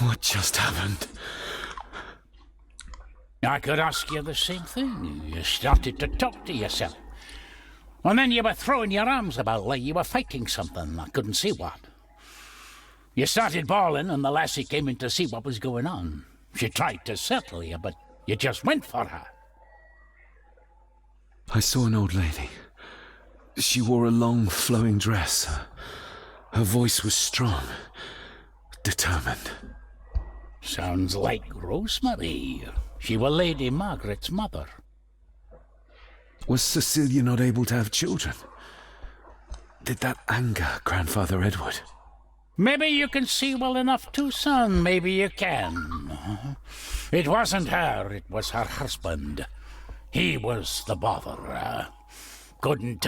What just happened? I could ask you the same thing. You started to talk to yourself. And then you were throwing your arms about like you were fighting something. I couldn't see what. You started bawling and the lassie came in to see what was going on. She tried to settle you, but you just went for her. I saw an old lady. She wore a long, flowing dress. Her voice was strong, determined. Sounds like Rosemary. She was Lady Margaret's mother. Was Cecilia not able to have children? Did that anger Grandfather Edward? Maybe you can see well enough too, son. Maybe you can. It wasn't her, it was her husband. He was the bother. Couldn't,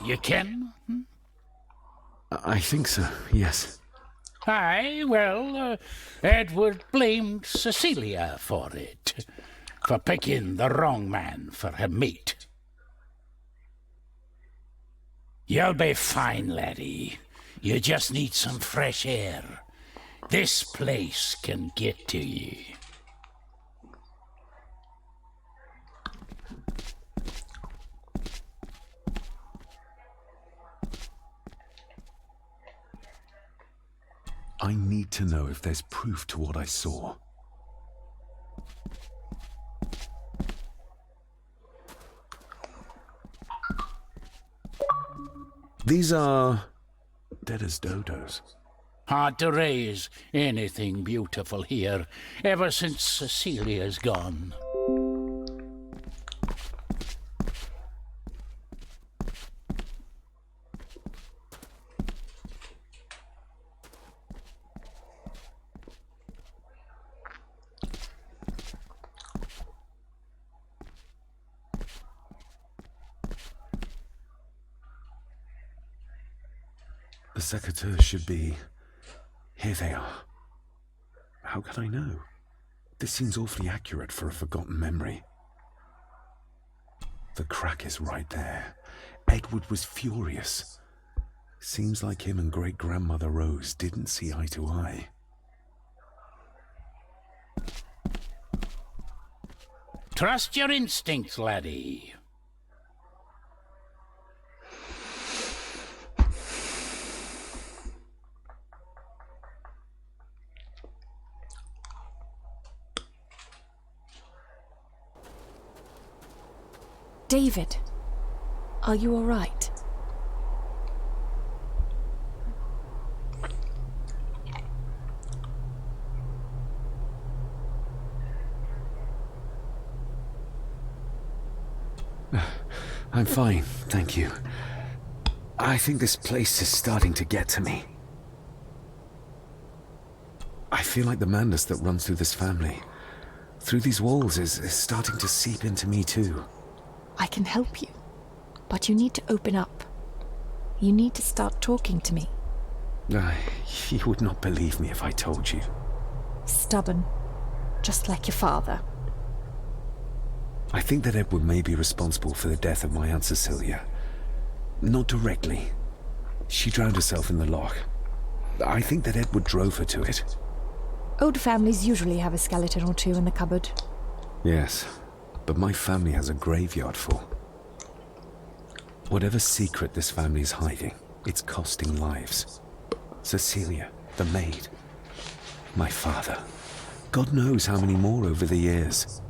you ken? I think so, yes. Aye, well, Edward blamed Cecilia for it. For picking the wrong man for her mate. You'll be fine, laddie. You just need some fresh air. This place can get to you. I need to know if there's proof to what I saw. These are dead as dodos. Hard to raise anything beautiful here, ever since Cecilia's gone. The secateurs should be... Here they are. How could I know? This seems awfully accurate for a forgotten memory. The crack is right there. Edward was furious. Seems like him and great-grandmother Rose didn't see eye to eye. Trust your instincts, laddie. David, are you all right? I'm fine, thank you. I think this place is starting to get to me. I feel like the madness that runs through this family, through these walls, is starting to seep into me too. I can help you, but you need to open up. You need to start talking to me. You would not believe me if I told you. Stubborn, just like your father. I think that Edward may be responsible for the death of my Aunt Cecilia. Not directly. She drowned herself in the loch. I think that Edward drove her to it. Old families usually have a skeleton or two in the cupboard. Yes, but my family has a graveyard full. Whatever secret this family is hiding, it's costing lives. Cecilia, the maid, my father. God knows how many more over the years.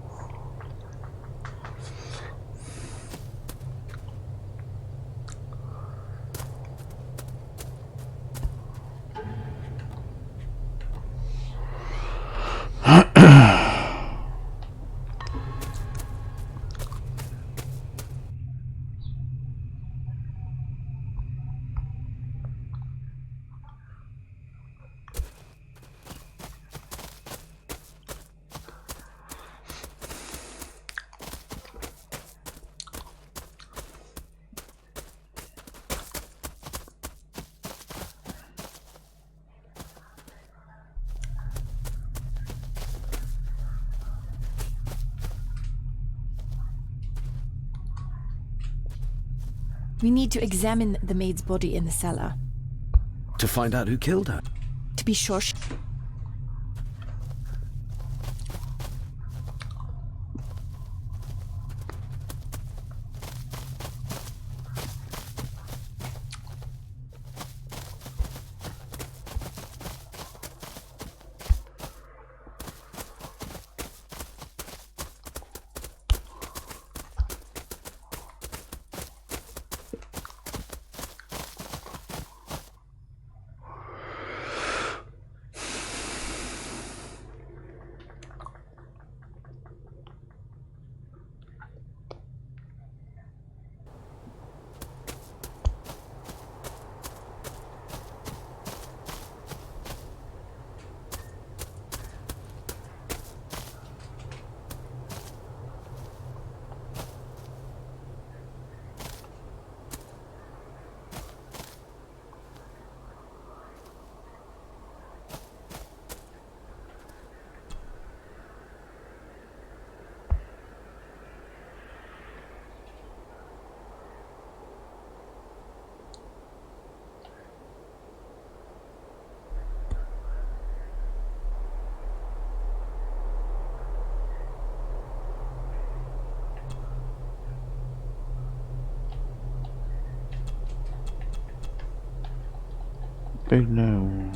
We need to examine the maid's body in the cellar. To find out who killed her? To be sure paye là ou...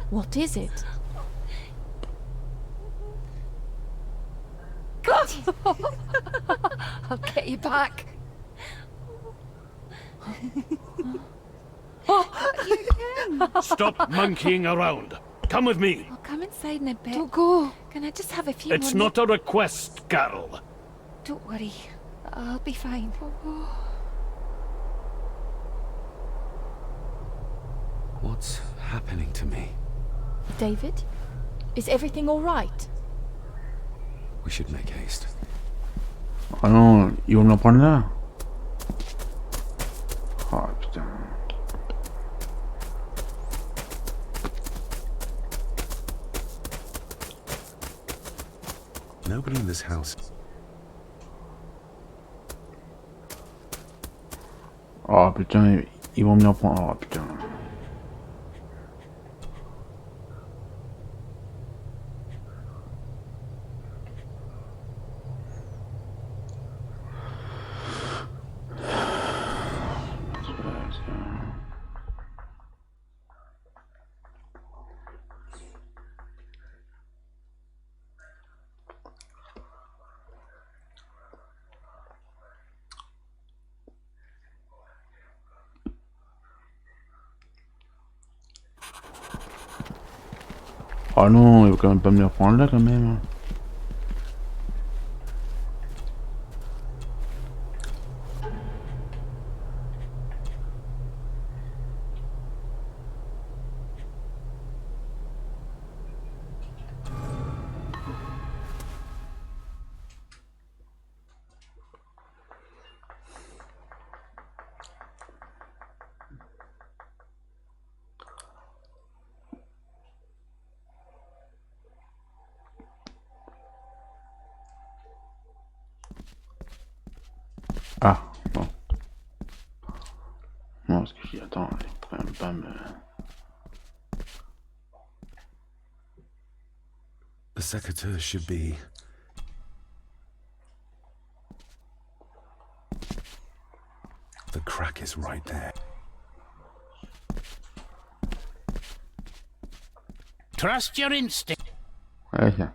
What is it? I'll get you back. Stop monkeying around. Come with me. I'll come inside in a bit. Don't go. Can I just have a few It's more not a request, Carol. Don't worry. I'll be fine. What's happening to me? David? Is everything all right? We should make haste. Ah non, ils vont me la prendre là. Ah putain. Nobody in this house. Ah putain, ils vont me la prendre. Ah putain. Ah non, il va quand même pas me les reprendre là quand même. Ah, bon. Non, parce que j'y attends, il peut quand même pas me... The secretary should be... The crack is right there. Trust your instinct. Ouais, tiens.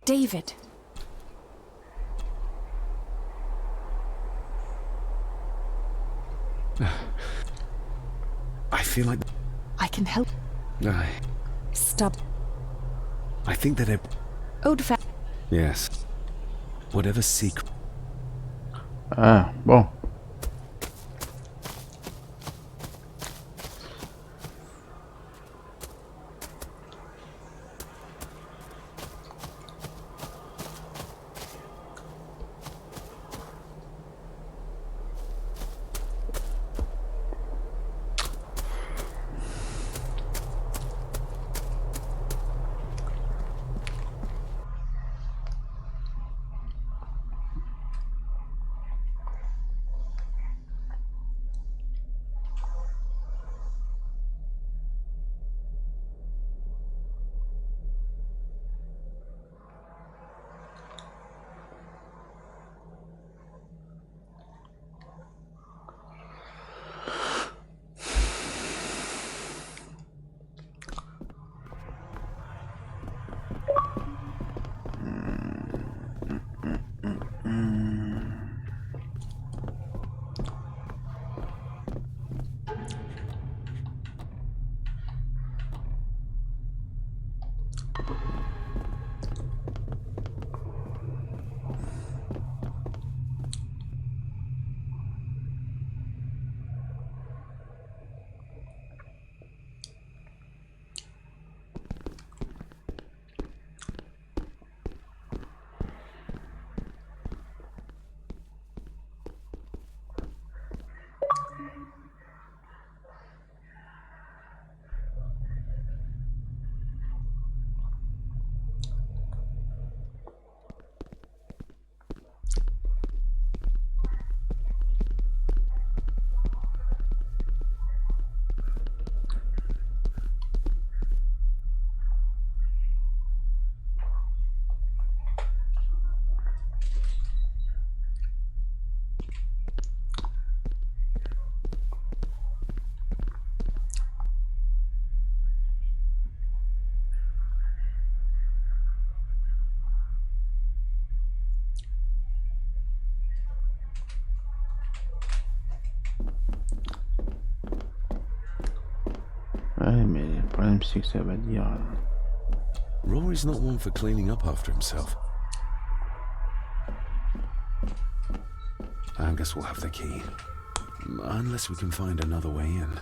David. I feel like... I can help. Stub. I think that it... Old fa... Yes. Whatever secret... Ah, bon. le problème c'est que ça va dire... Rory's not one for cleaning up after himself. I guess we'll have the key. Unless we can find another way in.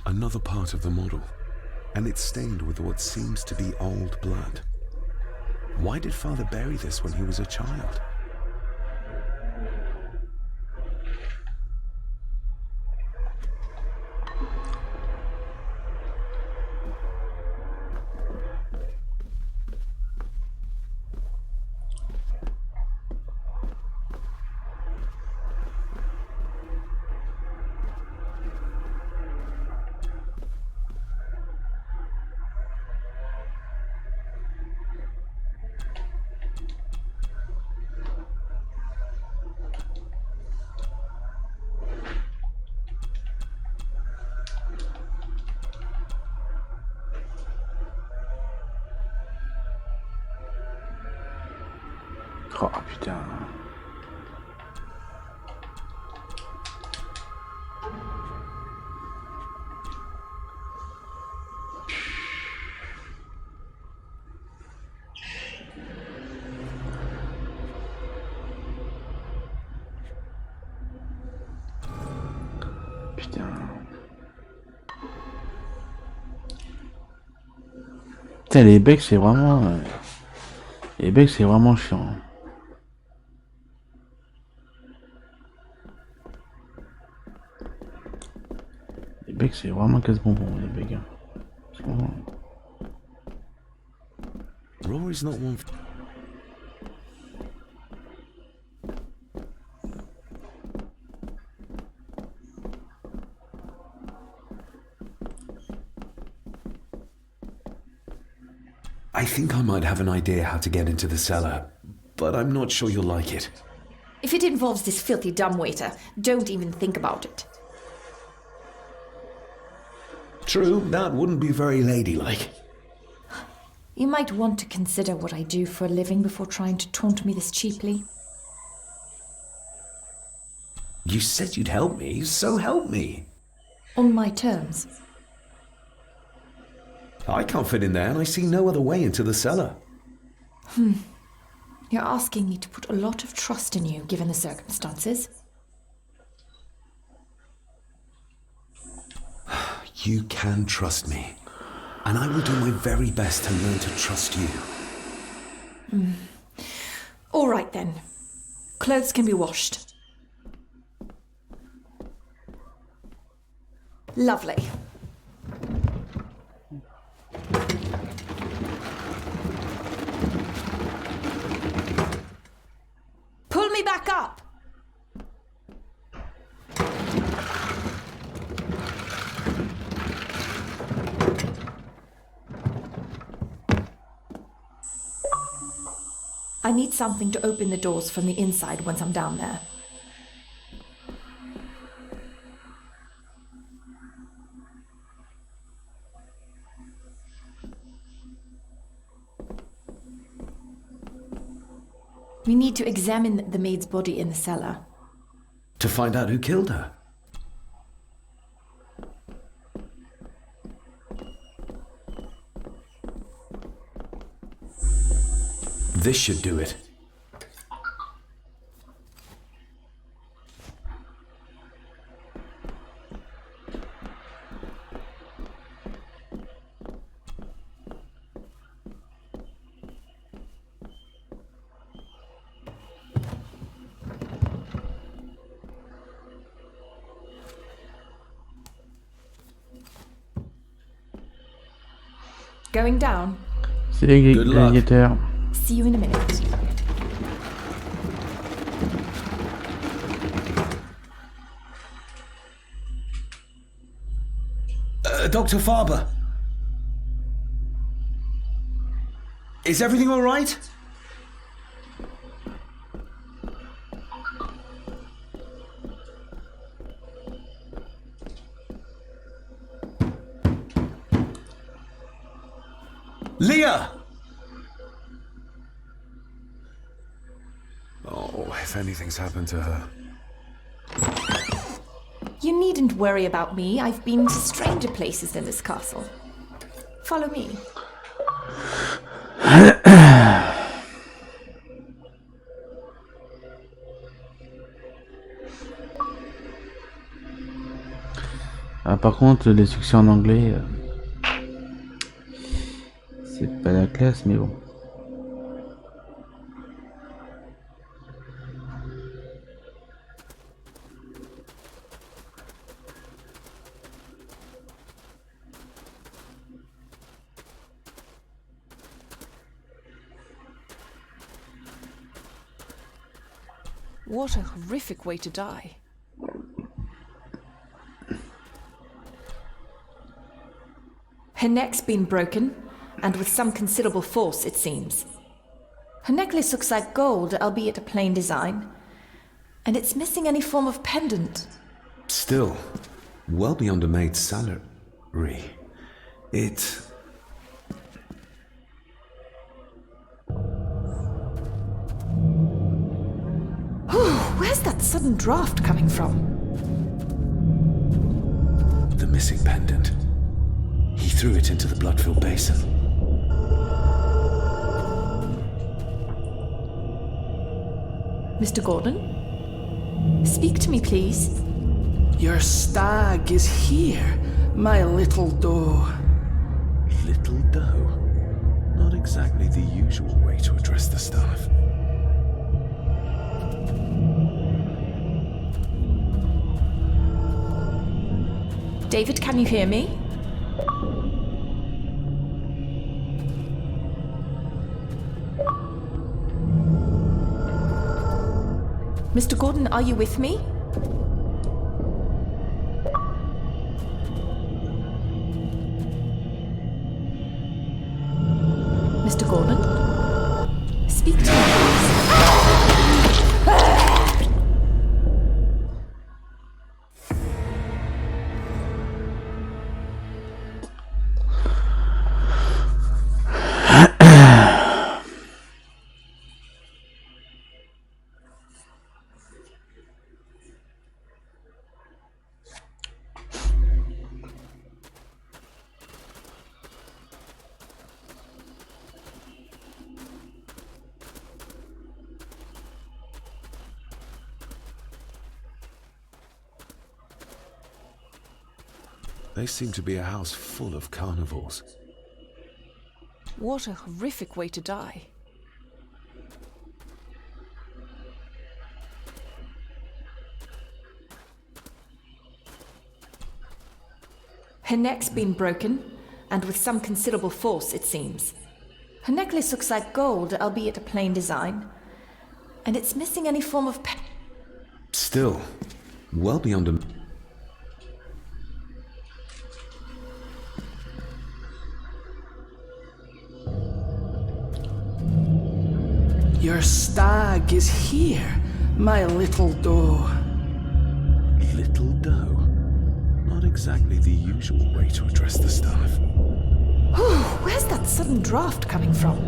Another part of the model, and it's stained with what seems to be old blood. Why did Father bury this when he was a child? Oh putain. Putain. Putain, les becs c'est vraiment... Les becs c'est vraiment chiant. Les becs c'est vraiment casse-bonbon, les becs. Vraiment... Rory's not one. I think I might have an idea how to get into the cellar, but I'm not sure you'll like it. If it involves this filthy dumbwaiter, don't even think about it. True, that wouldn't be very ladylike. You might want to consider what I do for a living before trying to taunt me this cheaply. You said you'd help me, so help me. On my terms. I can't fit in there, and I see no other way into the cellar. You're asking me to put a lot of trust in you, given the circumstances. You can trust me, and I will do my very best to learn to trust you. All right then. Clothes can be washed. Lovely. Pull me back up! I need something to open the doors from the inside once I'm down there. We need to examine the maid's body in the cellar. To find out who killed her. This should do it. Going down. C'est les Good luck. gladiateurs. See you in a minute. Dr. Farber. Is everything all right? Leah! Oh, if anything's happened to her. You needn't worry about me. I've been to stranger places than this castle. Follow me. Ah, par contre, les succès en anglais, c'est pas la classe, mais bon. What a horrific way to die. Her neck's been broken, and with some considerable force, it seems. Her necklace looks like gold, albeit a plain design, and it's missing any form of pendant. Still, well beyond a maid's salary. It... Where's that sudden draft coming from? the missing pendant. He threw it into the blood-filled basin. Mr. Gordon? Speak to me, please. Your stag is here, my little doe. Little doe? Not exactly the usual way to address the staff. David, can you hear me? Mr. Gordon, are you with me? Mr. Gordon? Speak to me, please. They seem to be a house full of carnivores. What a horrific way to die. Her neck's been broken, and with some considerable force, it seems. Her necklace looks like gold, albeit a plain design, and it's missing any form of Still, well beyond a... Your stag is here, my little doe. Little doe. Not exactly the usual way to address the staff. Where's that sudden draft coming from?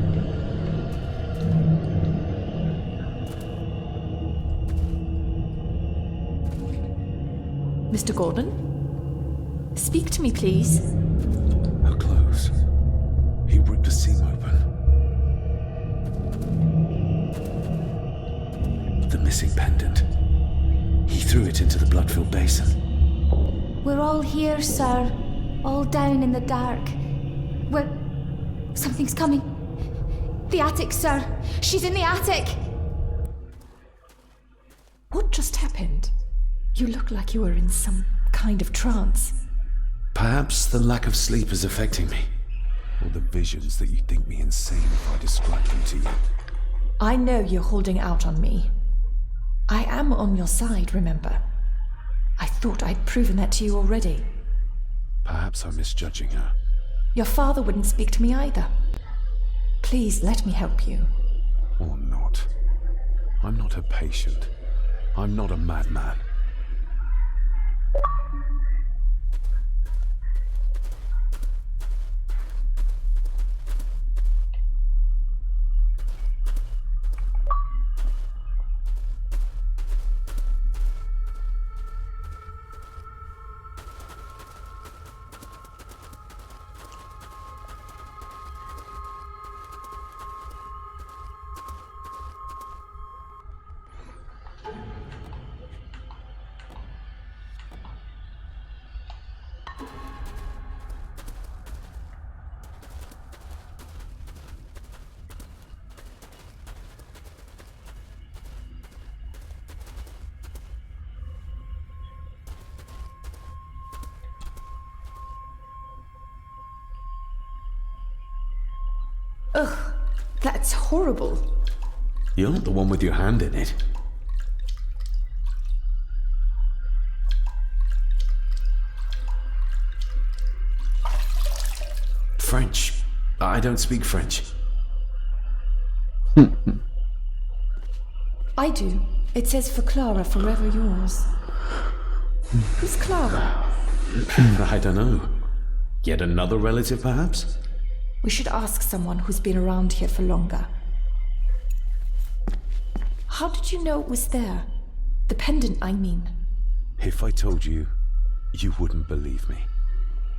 Mr. Gordon? Speak to me, please. Her clothes. He ripped a seam open. The missing pendant. He threw it into the blood-filled basin. We're all here, sir. All down in the dark. Something's coming. The attic, sir. She's in the attic. What just happened? You look like you were in some kind of trance. Perhaps the lack of sleep is affecting me. Or the visions that you think me insane if I describe them to you. I know you're holding out on me. I am on your side, remember? I thought I'd proven that to you already. Perhaps I'm misjudging her. Your father wouldn't speak to me either. Please let me help you. Or not. I'm not her patient. I'm not a madman. Ugh, that's horrible. You're not the one with your hand in it. French. I don't speak French. I do. It says for Clara, forever yours. Who's Clara? I don't know. Yet another relative, perhaps? We should ask someone who's been around here for longer. How did you know it was there? The pendant, I mean. If I told you, you wouldn't believe me.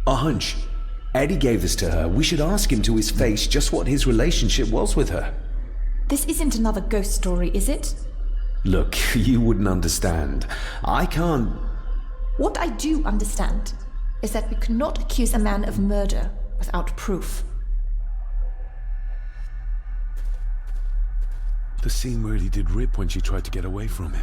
A hunch. Eddie gave this to her. We should ask him to his face just what his relationship was with her. This isn't another ghost story, is it? Look, you wouldn't understand. I can't... What I do understand is that we cannot accuse a man of murder without proof. The seam really did rip when she tried to get away from him.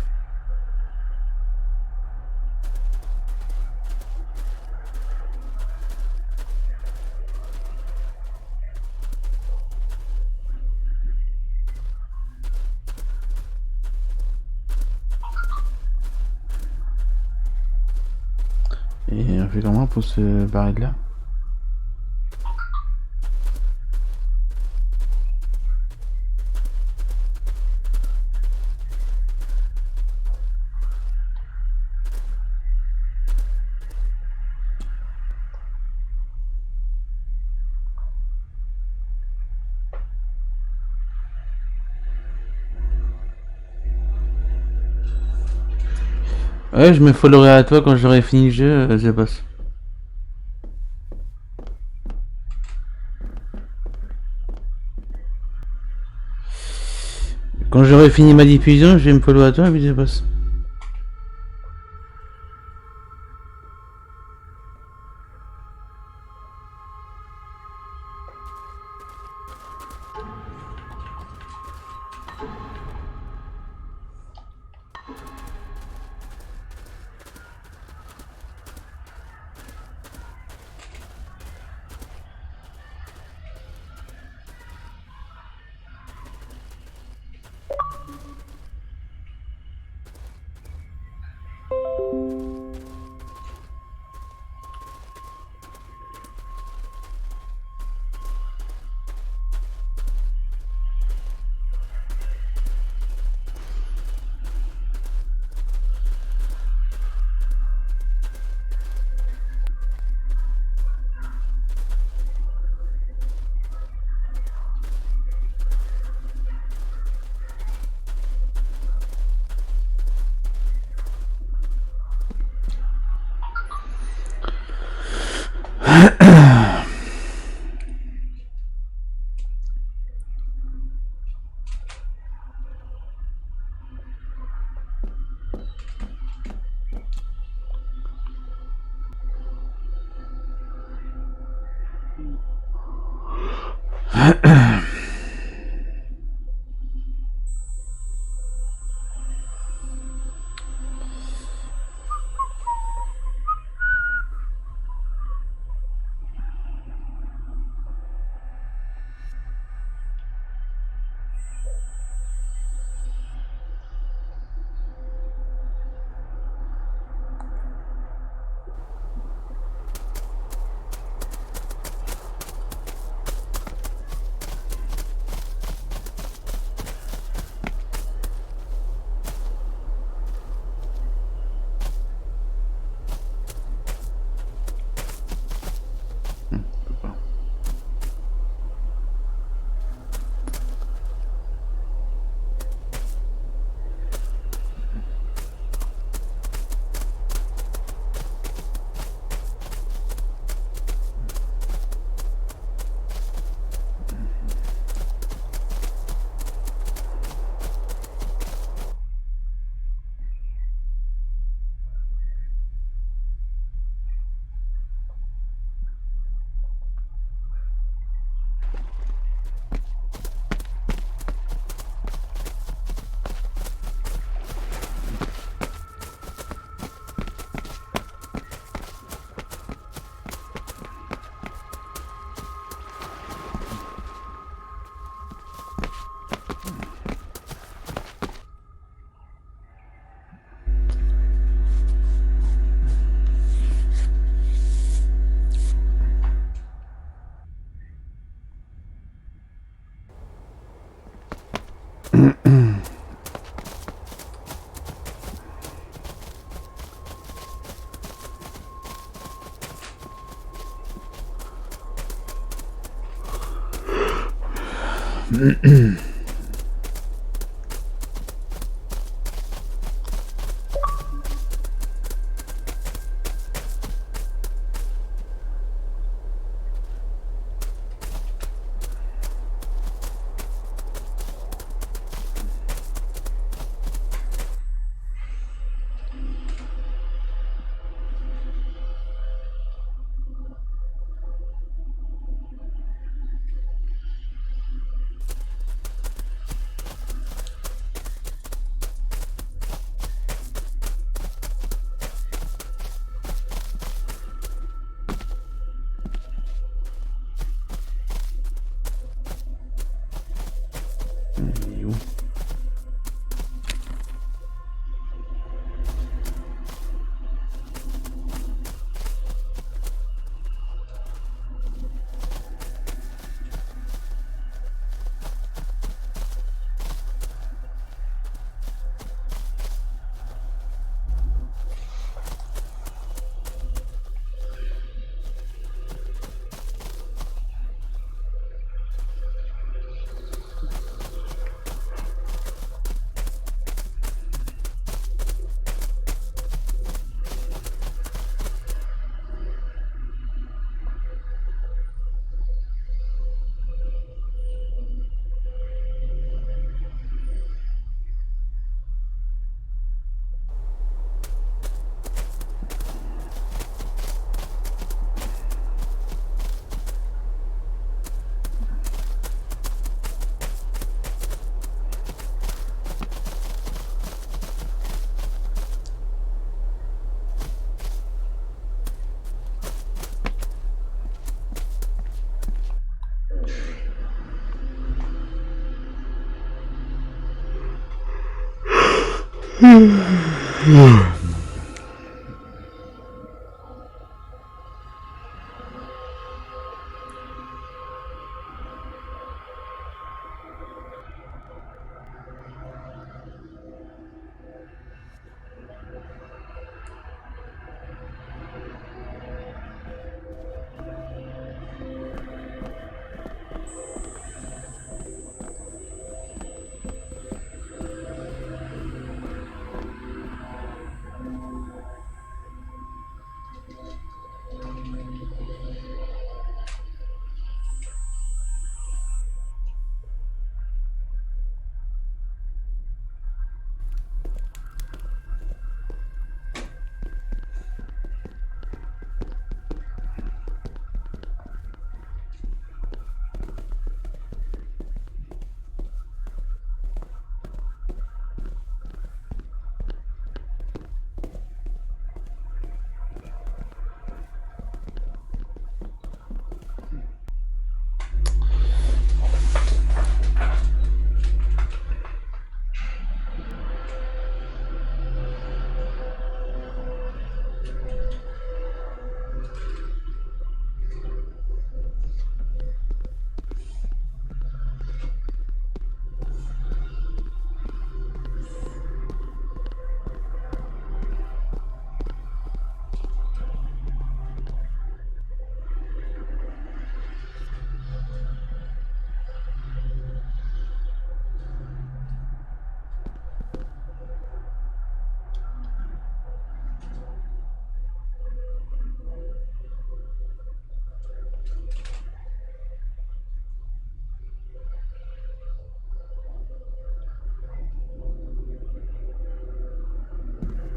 Et on fait comment pour se barrer de là? Ouais, je me followerai à toi quand j'aurai fini le jeu, je passe. Quand j'aurai fini ma diffusion, je vais me follow à toi et puis je passe.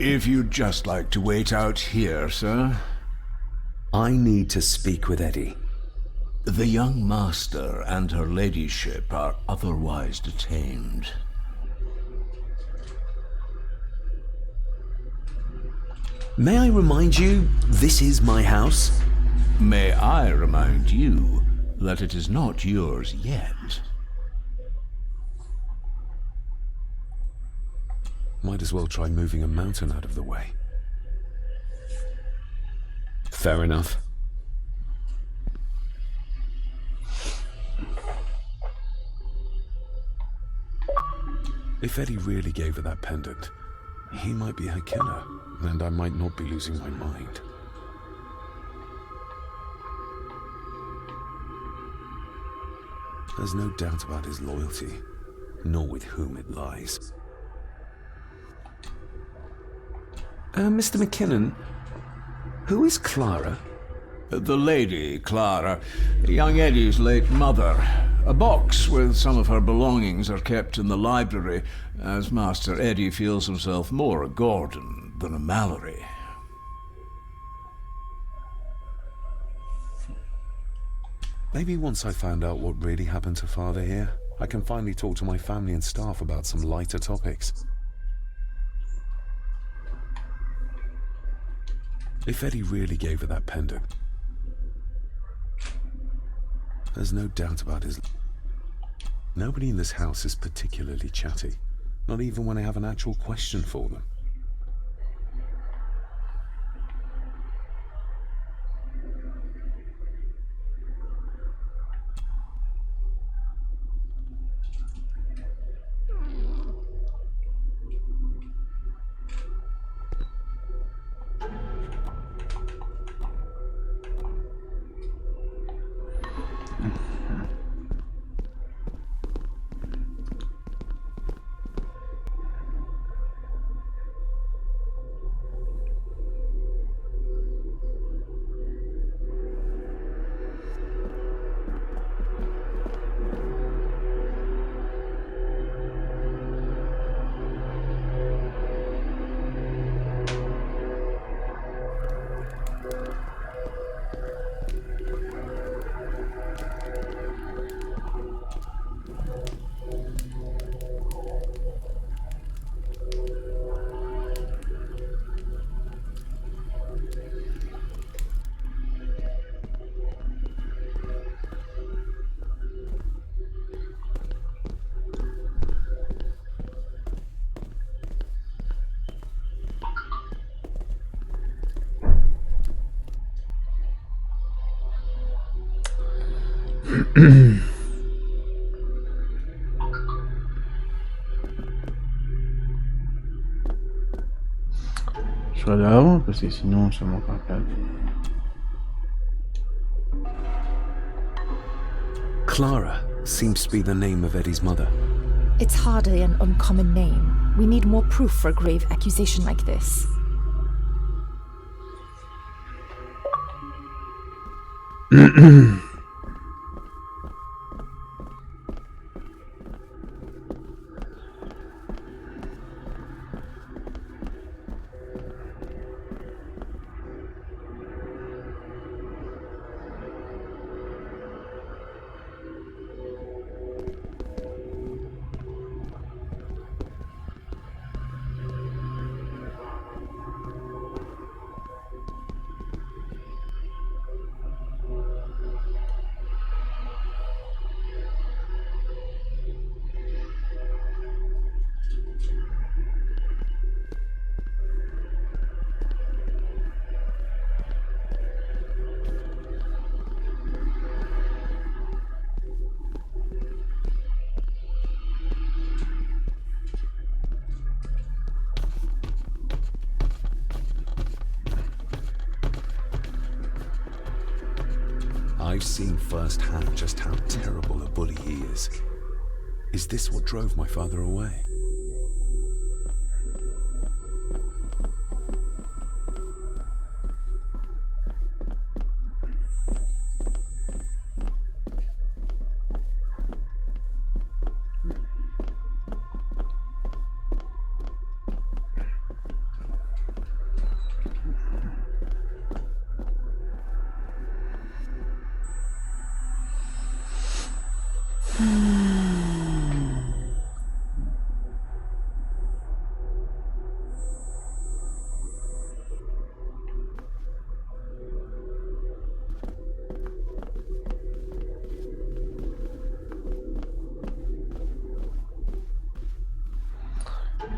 If you'd just like to wait out here, sir. I need to speak with Eddie. The young master and her ladyship are otherwise detained. May I remind you, this is my house? May I remind you that it is not yours yet. Might as well try moving a mountain out of the way. Fair enough. If Eddie really gave her that pendant, he might be her killer, and I might not be losing my mind. There's no doubt about his loyalty, nor with whom it lies. Mr. McKinnon, who is Clara? The lady, Clara, young Eddie's late mother. A box with some of her belongings are kept in the library, as Master Eddie feels himself more a Gordon than a Mallory. Maybe once I find out what really happened to Father here, I can finally talk to my family and staff about some lighter topics. If Eddie really gave her that pendant, there's no doubt about his... Nobody in this house is particularly chatty, not even when I have an actual question for them. Je vais aller avant parce que sinon ça manque un peu. Clara seems to be the name of Eddie's mother. It's hardly an uncommon name. We need more proof for a grave accusation like this. I've seen firsthand just how terrible a bully he is. Is this what drove my father away?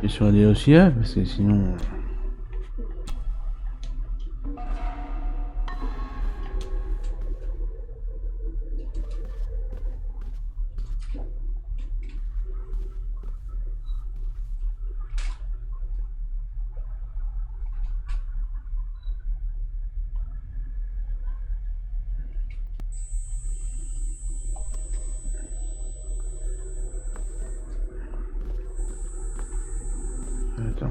Et sur des aussi, parce que sinon. Attends.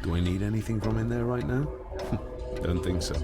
Do I need anything from in there right now? Don't think so.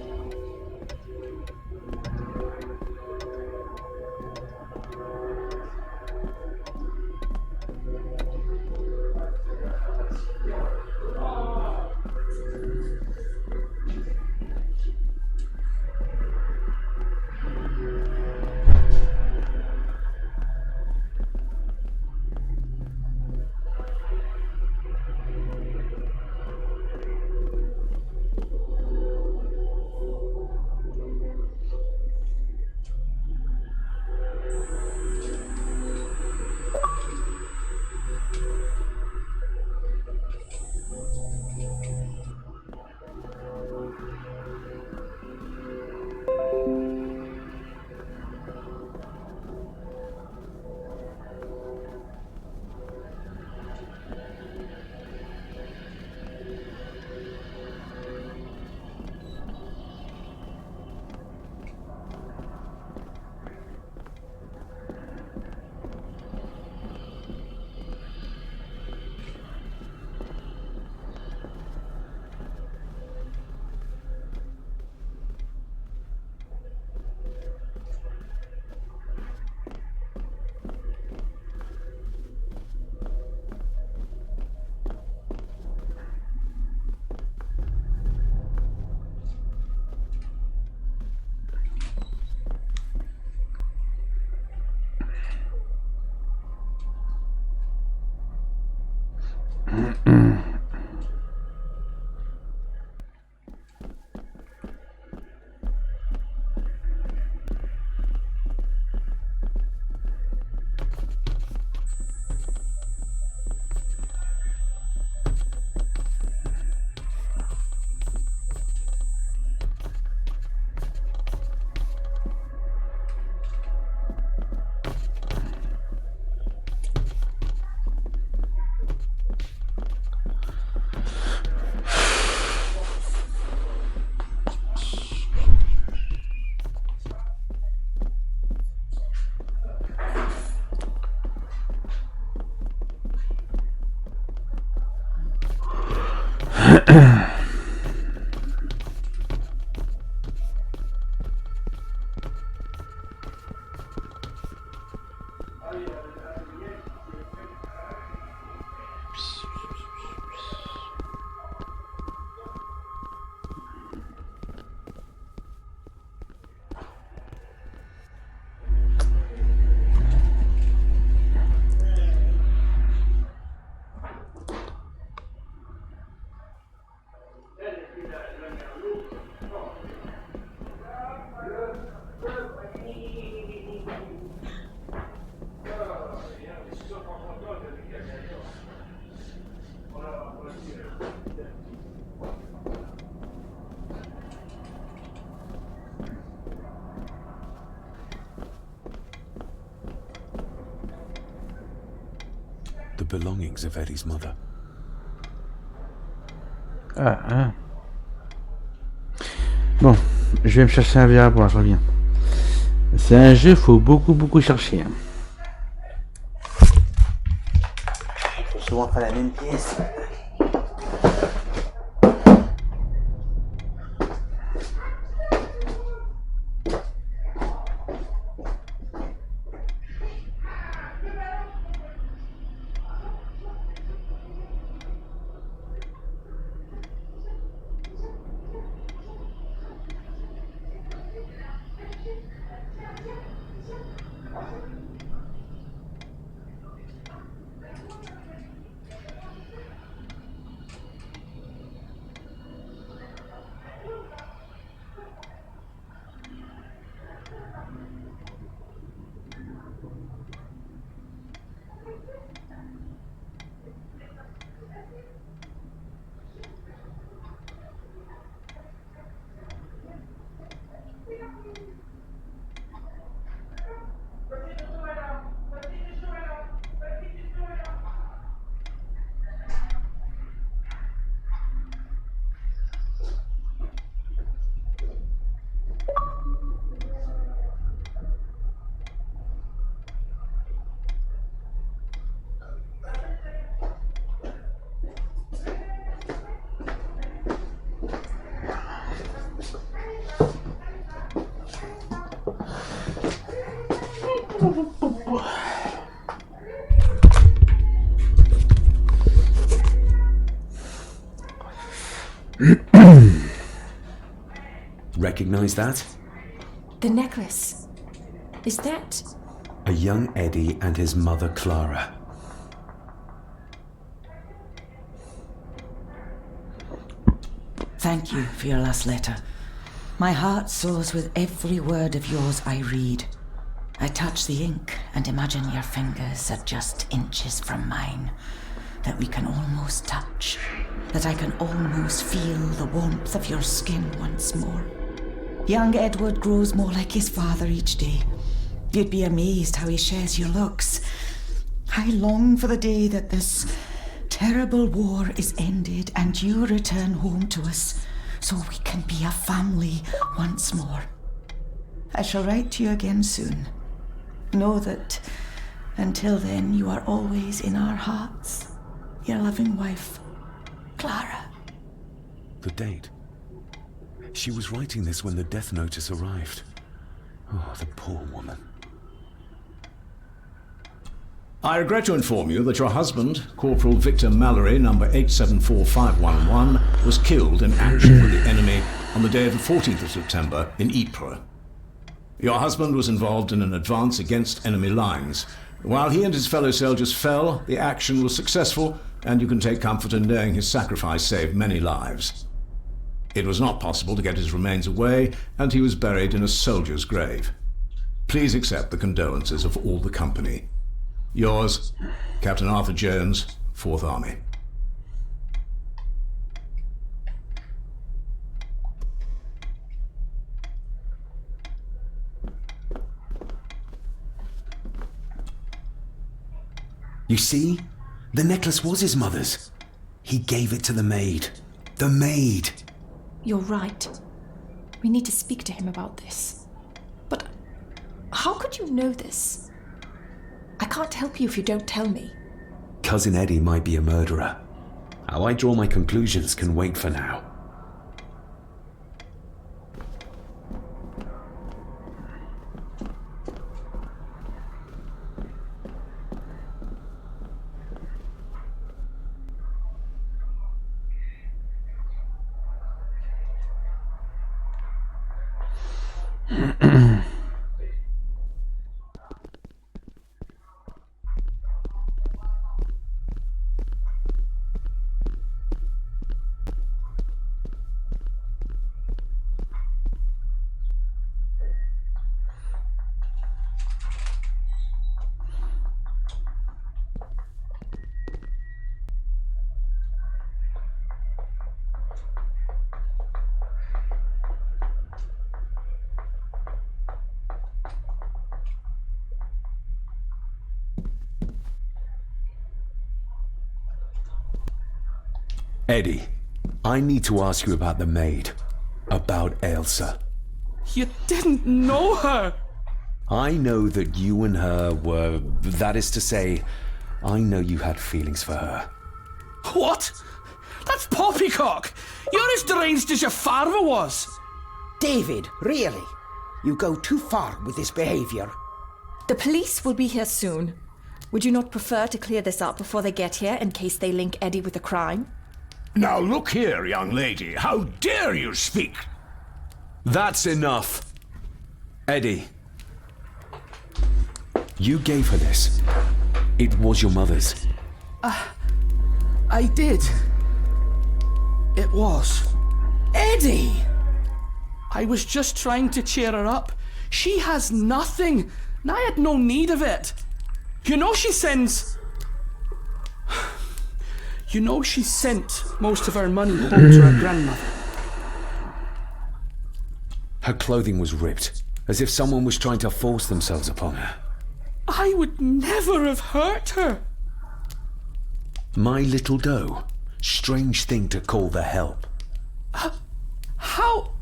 The belongings of Eddie's mother. Ah, hein. Bon, je vais me chercher un verre à boire, je reviens. C'est un jeu, faut beaucoup chercher. Faut souvent faire la même pièce. Recognize that? The necklace. Is that... A young Eddie and his mother Clara. Thank you for your last letter. My heart soars with every word of yours I read. I touch the ink and imagine your fingers are just inches from mine, that we can almost touch, that I can almost feel the warmth of your skin once more. Young Edward grows more like his father each day. You'd be amazed how he shares your looks. I long for the day that this terrible war is ended and you return home to us so we can be a family once more. I shall write to you again soon. Know that until then you are always in our hearts. Your loving wife, Clara. The date. She was writing this when the death notice arrived. Oh, the poor woman. I regret to inform you that your husband, Corporal Victor Mallory, number 874511, was killed in action with the enemy on the day of the 14th of September in Ypres. Your husband was involved in an advance against enemy lines. While he and his fellow soldiers fell, the action was successful, and you can take comfort in knowing his sacrifice saved many lives. It was not possible to get his remains away, and he was buried in a soldier's grave. Please accept the condolences of all the company. Yours, Captain Arthur Jones, 4th Army. You see? The necklace was his mother's. He gave it to the maid. The maid! You're right. We need to speak to him about this. But how could you know this? I can't help you if you don't tell me. Cousin Eddie might be a murderer. How I draw my conclusions can wait for now. Eddie, I need to ask you about the maid. about Elsa. You didn't know her! I know that you and her were... That is to say, I know you had feelings for her. What? That's poppycock! You're as deranged as your father was! David, really? You go too far with this behavior. The police will be here soon. Would you not prefer to clear this up before they get here in case they link Eddie with the crime? Now look here, young lady. How dare you speak? That's enough. Eddie. You gave her this. It was your mother's. I did. It was. Eddie! I was just trying to cheer her up. She has nothing, and I had no need of it. You know she sends... You know she sent most of her money home to her grandmother. Her clothing was ripped, as if someone was trying to force themselves upon her. I would never have hurt her. My little doe. Strange thing to call the help. How?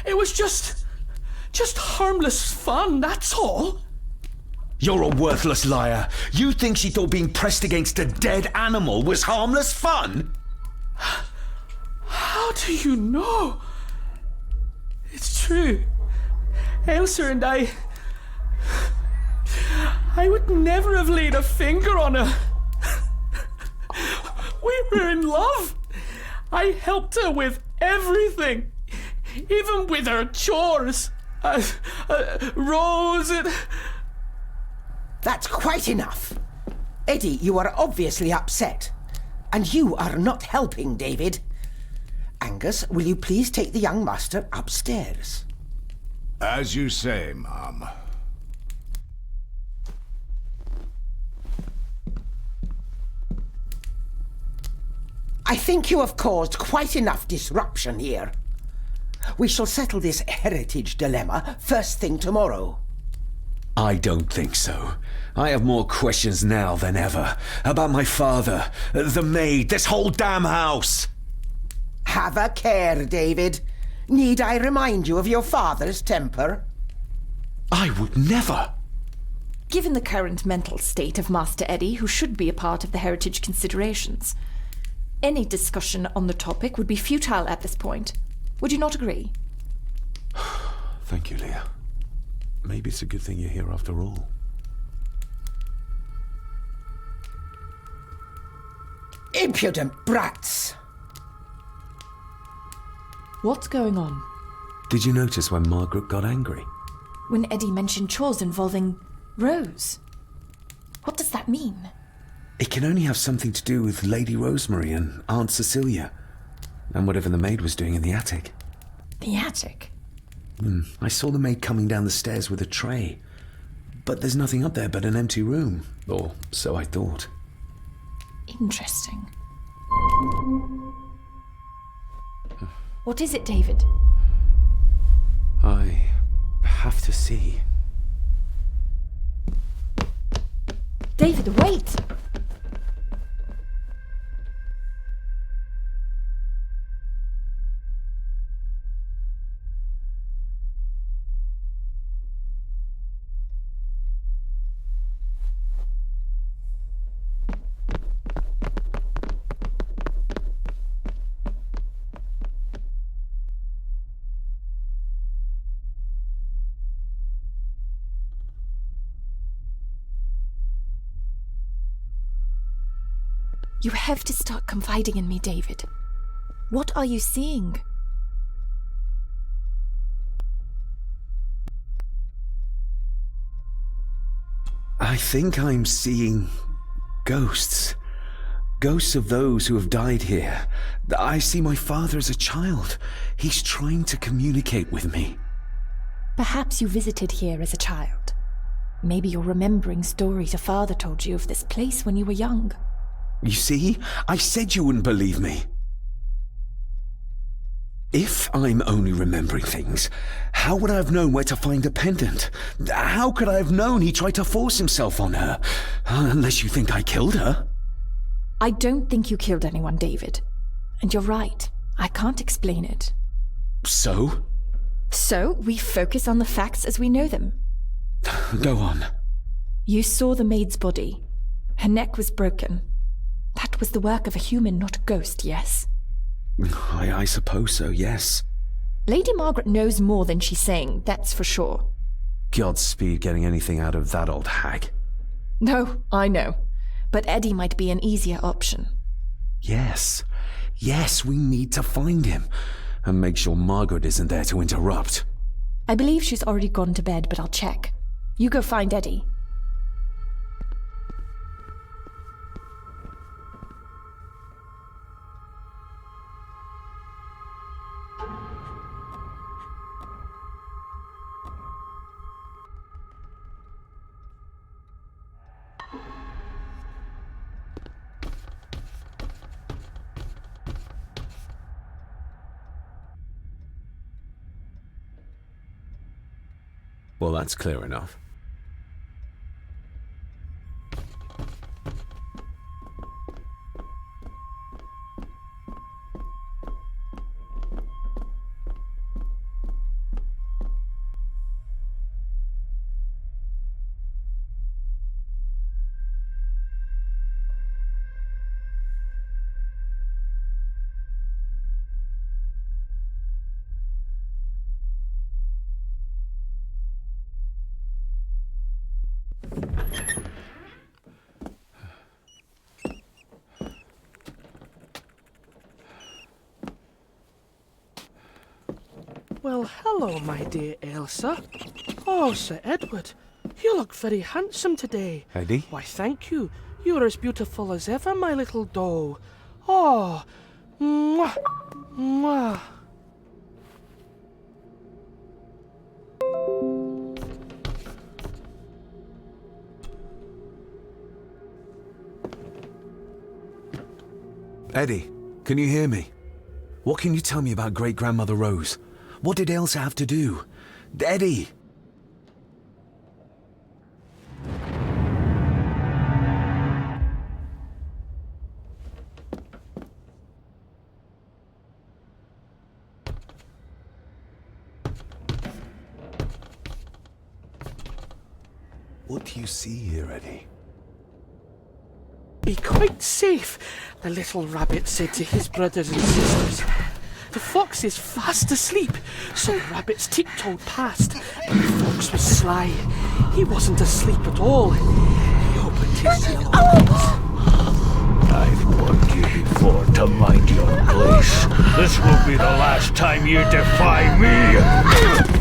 It was just harmless fun, that's all. You're a worthless liar. You think she thought being pressed against a dead animal was harmless fun? How do you know? It's true. Elsa and I would never have laid a finger on her. We were in love. I helped her with everything, even with her chores. Rose and... That's quite enough. Eddie, you are obviously upset. And you are not helping, David. Angus, will you please take the young master upstairs? As you say, Mum. I think you have caused quite enough disruption here. We shall settle this heritage dilemma first thing tomorrow. I don't think so. I have more questions now than ever. About my father, the maid, this whole damn house. Have a care, David. Need I remind you of your father's temper? I would never. Given the current mental state of Master Eddie, who should be a part of the heritage considerations, any discussion on the topic would be futile at this point. Would you not agree? Thank you, Leah. Maybe it's a good thing you're here after all. Impudent brats! What's going on? Did you notice when Margaret got angry? When Eddie mentioned chores involving Rose. What does that mean? It can only have something to do with Lady Rosemary and Aunt Cecilia, and whatever the maid was doing in the attic. The attic? I saw the maid coming down the stairs with a tray, but there's nothing up there but an empty room, or so I thought. Interesting. What is it, David? I have to see. David, wait! You have to start confiding in me, David. What are you seeing? I think I'm seeing ghosts. Ghosts of those who have died here. I see my father as a child. He's trying to communicate with me. Perhaps you visited here as a child. Maybe you're remembering stories your father told you of this place when you were young. You see? I said you wouldn't believe me. If I'm only remembering things, how would I have known where to find a pendant? How could I have known he tried to force himself on her? Unless you think I killed her. I don't think you killed anyone, David. And you're right. I can't explain it. So? So, we focus on the facts as we know them. Go on. You saw the maid's body. Her neck was broken. That was the work of a human, not a ghost, yes? I suppose so, yes. Lady Margaret knows more than she's saying, that's for sure. Godspeed getting anything out of that old hag. No, I know. But Eddie might be an easier option. Yes. Yes, we need to find him. And make sure Margaret isn't there to interrupt. I believe she's already gone to bed, but I'll check. You go find Eddie. Well, that's clear enough. Well, hello, my dear Elsa. Oh, Sir Edward, you look very handsome today. Eddie? Why, thank you. You're as beautiful as ever, my little doll. Oh, mwah, mwah. Eddie, can you hear me? What can you tell me about great-grandmother Rose? What did Elsa have to do? Eddie! What do you see here, Eddie? Be quite safe, the little rabbit said to his brothers and sisters. The fox is fast asleep, so the rabbits tiptoed past, but the fox was sly. He wasn't asleep at all. He opened his yellow eyes. I've warned you before to mind your place. This will be the last time you defy me!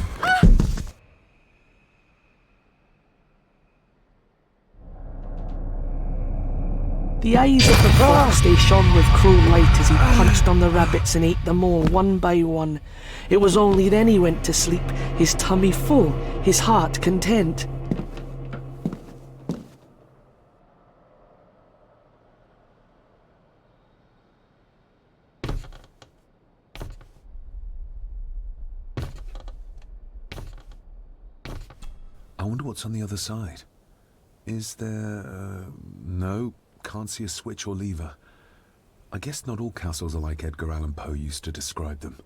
The eyes of the fox, they shone with cruel light as he punched on the rabbits and ate them all one by one. It was only then he went to sleep, his tummy full, his heart content. I wonder what's on the other side. Is there... no, can't see a switch or lever. I guess not all castles are like Edgar Allan Poe used to describe them.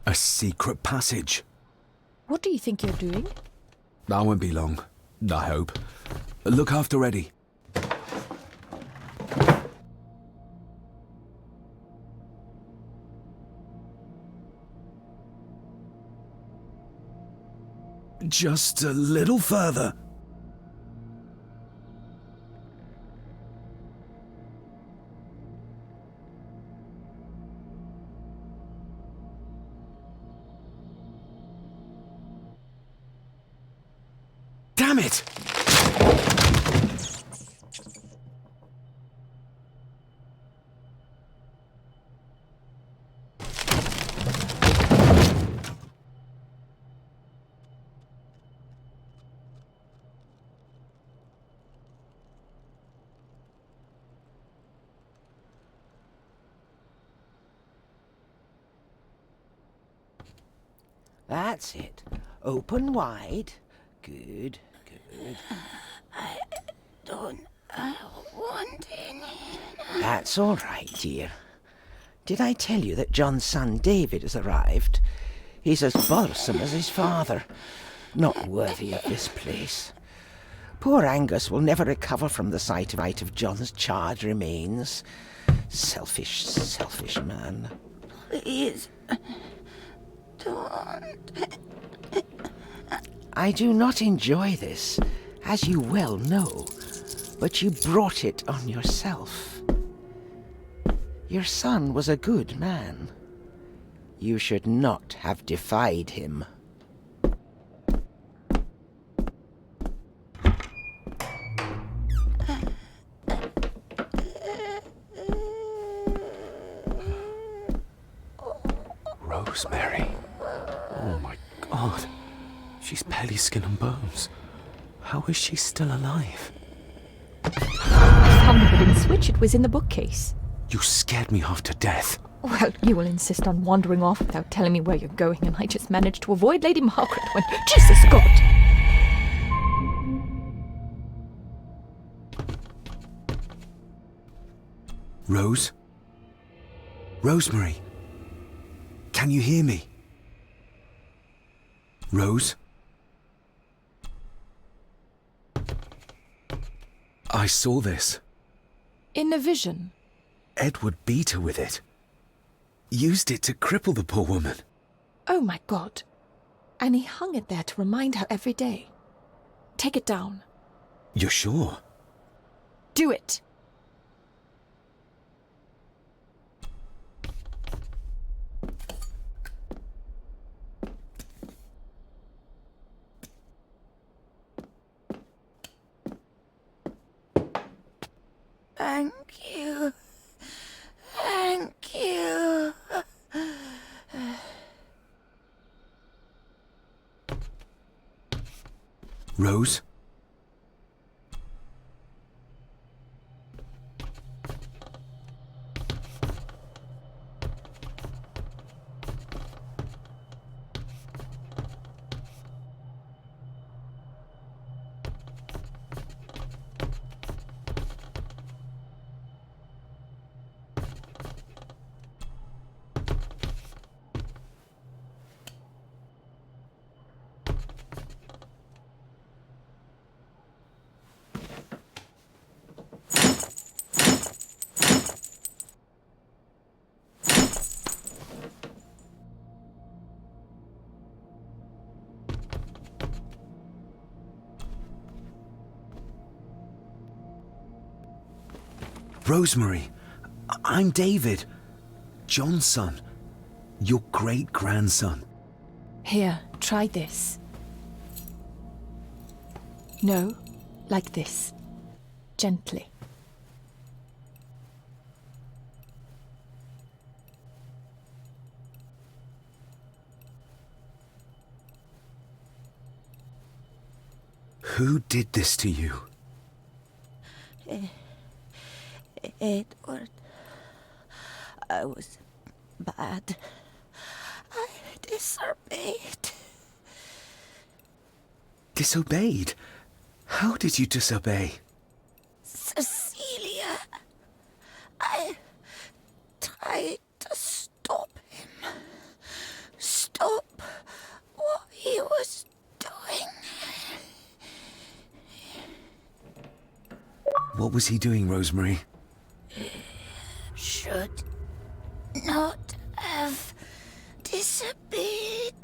A secret passage. What do you think you're doing? That won't be long, I hope. Look after Eddie. Just a little further. Damn it! That's it. Open wide. Good, good. I don't want any. That's all right, dear. Did I tell you that John's son David has arrived? He's as bothersome as his father. Not worthy of this place. Poor Angus will never recover from the sight of John's charred remains. Selfish, selfish man. Please, don't. I do not enjoy this, as you well know, but you brought it on yourself. Your son was a good man. You should not have defied him. Rosemary. Oh my God. She's barely skin and bones. How is she still alive? I found the wooden switch. It was in the bookcase. You scared me half to death. Well, you will insist on wandering off without telling me where you're going, and I just managed to avoid Lady Margaret when... Jesus God! Rose? Rosemary? Can you hear me? Rose? I saw this. In a vision? Edward beat her with it. Used it to cripple the poor woman. Oh my God. And he hung it there to remind her every day. Take it down. You're sure? Do it! Thank you. Thank you. Rose? Rosemary, I'm David, John's son, your great-grandson. Here, try this. No, like this. Gently. Who did this to you? Edward, I was bad. I disobeyed. Disobeyed? How did you disobey? Cecilia, I tried to stop him. Stop what he was doing. What was he doing, Rosemary? Should not have disobeyed.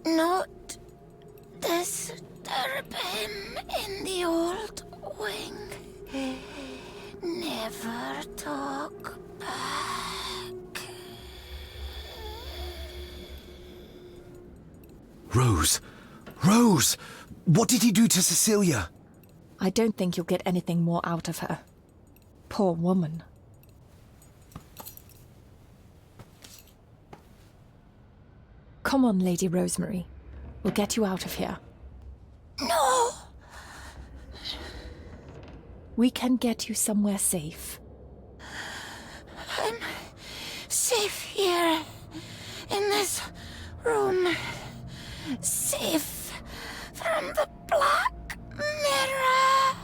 Not disturb him in the old wing. Never talk back. Rose! Rose! What did he do to Cecilia? I don't think you'll get anything more out of her. Poor woman. Come on, Lady Rosemary. We'll get you out of here. No! We can get you somewhere safe. I'm safe here. in this room, safe from the Black Mirror.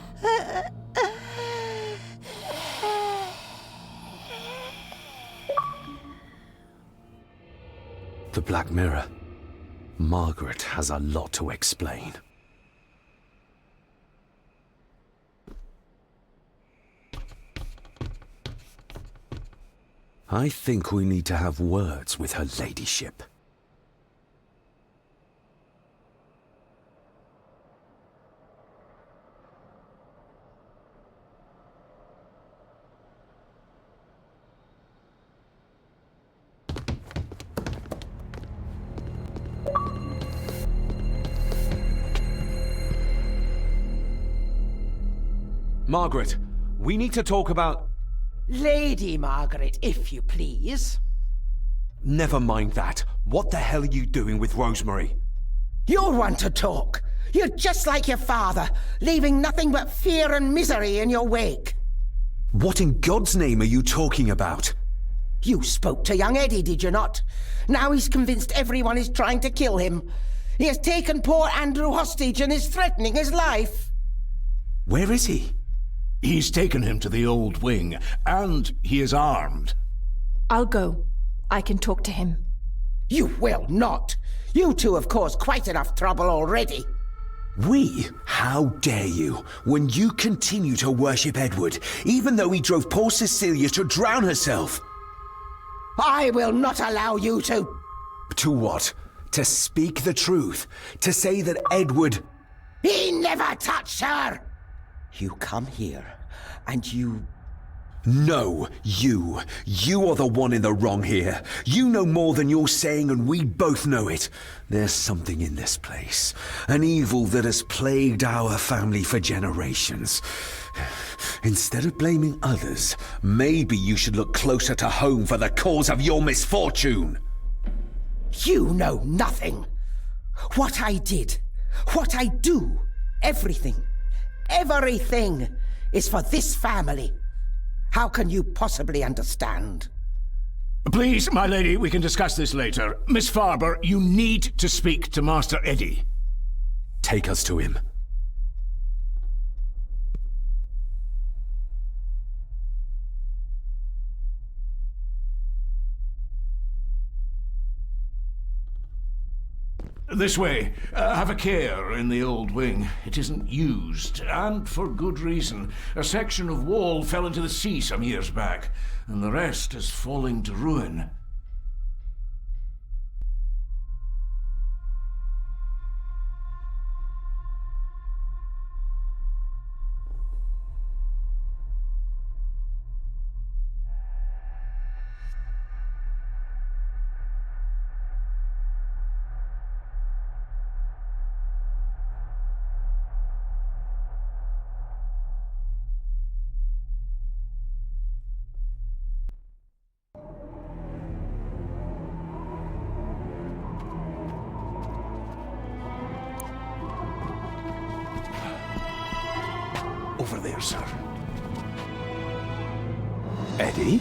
The Black Mirror. Margaret has a lot to explain. I think we need to have words with her ladyship. Margaret, we need to talk about... Lady Margaret, if you please. Never mind that. What the hell are you doing with Rosemary? You're one to talk. You're just like your father, leaving nothing but fear and misery in your wake. What in God's name are you talking about? You spoke to young Eddie, did you not? Now he's convinced everyone is trying to kill him. He has taken poor Andrew hostage and is threatening his life. Where is he? He's taken him to the old wing, and he is armed. I'll go. I can talk to him. You will not. You two have caused quite enough trouble already. We? How dare you, when you continue to worship Edward, even though he drove poor Cecilia to drown herself? I will not allow you to... To what? To speak the truth? To say that Edward... He never touched her! You come here, and you... No, you. You are the one in the wrong here. You know more than you're saying, and we both know it. There's something in this place. An evil that has plagued our family for generations. Instead of blaming others, maybe you should look closer to home for the cause of your misfortune. You know nothing. What I did, what I do, everything is for this family. How can you possibly understand? Please, my lady, we can discuss this later. Miss Farber, you need to speak to Master Eddie. Take us to him. This way. Have a care in the old wing. It isn't used, and for good reason. A section of wall fell into the sea some years back, and the rest is falling to ruin. Over there, sir. Eddie?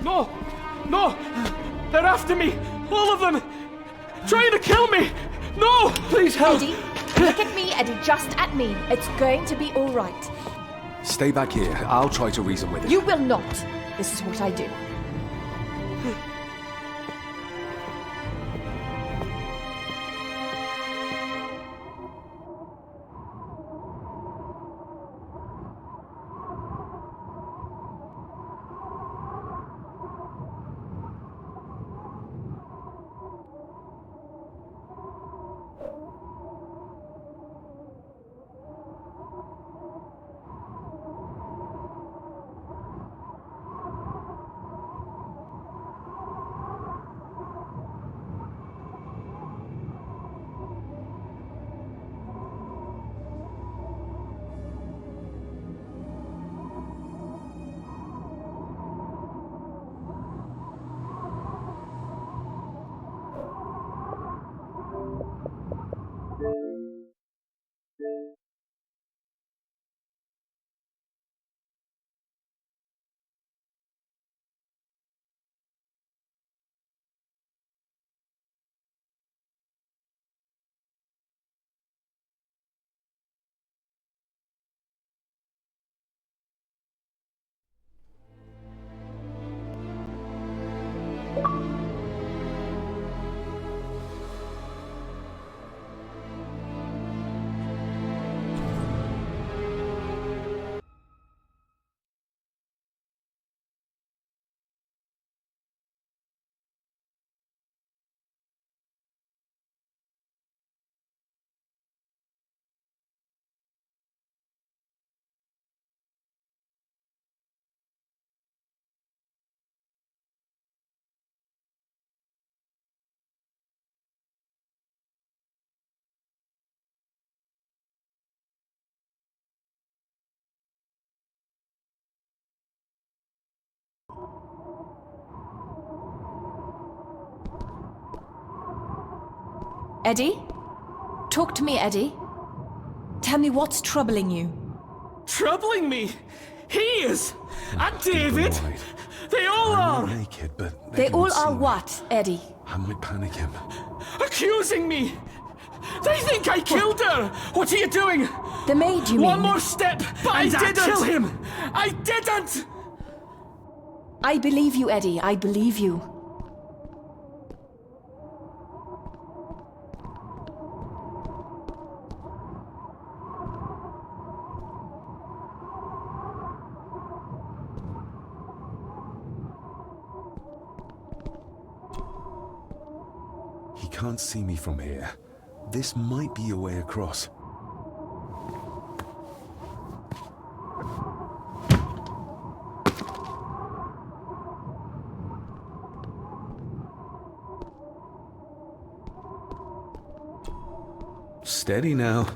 No! No! They're after me! All of them! Trying to kill me! No! Please help! Eddie, look at me, Eddie, just at me. It's going to be all right. Stay back here. I'll try to reason with it. You will not. This is what I do. Eddie? Talk to me, Eddie. Tell me what's troubling you. Troubling me? He is! And David! They all are! I'm not naked, but They all are see me. what, Eddie? I might panic him. Accusing me! They think I killed her! What are you doing? The maid, you mean? One more step! But I didn't! Kill him! I didn't! I believe you, Eddie. I believe you. He can't see me from here. This might be a way across. Steady now.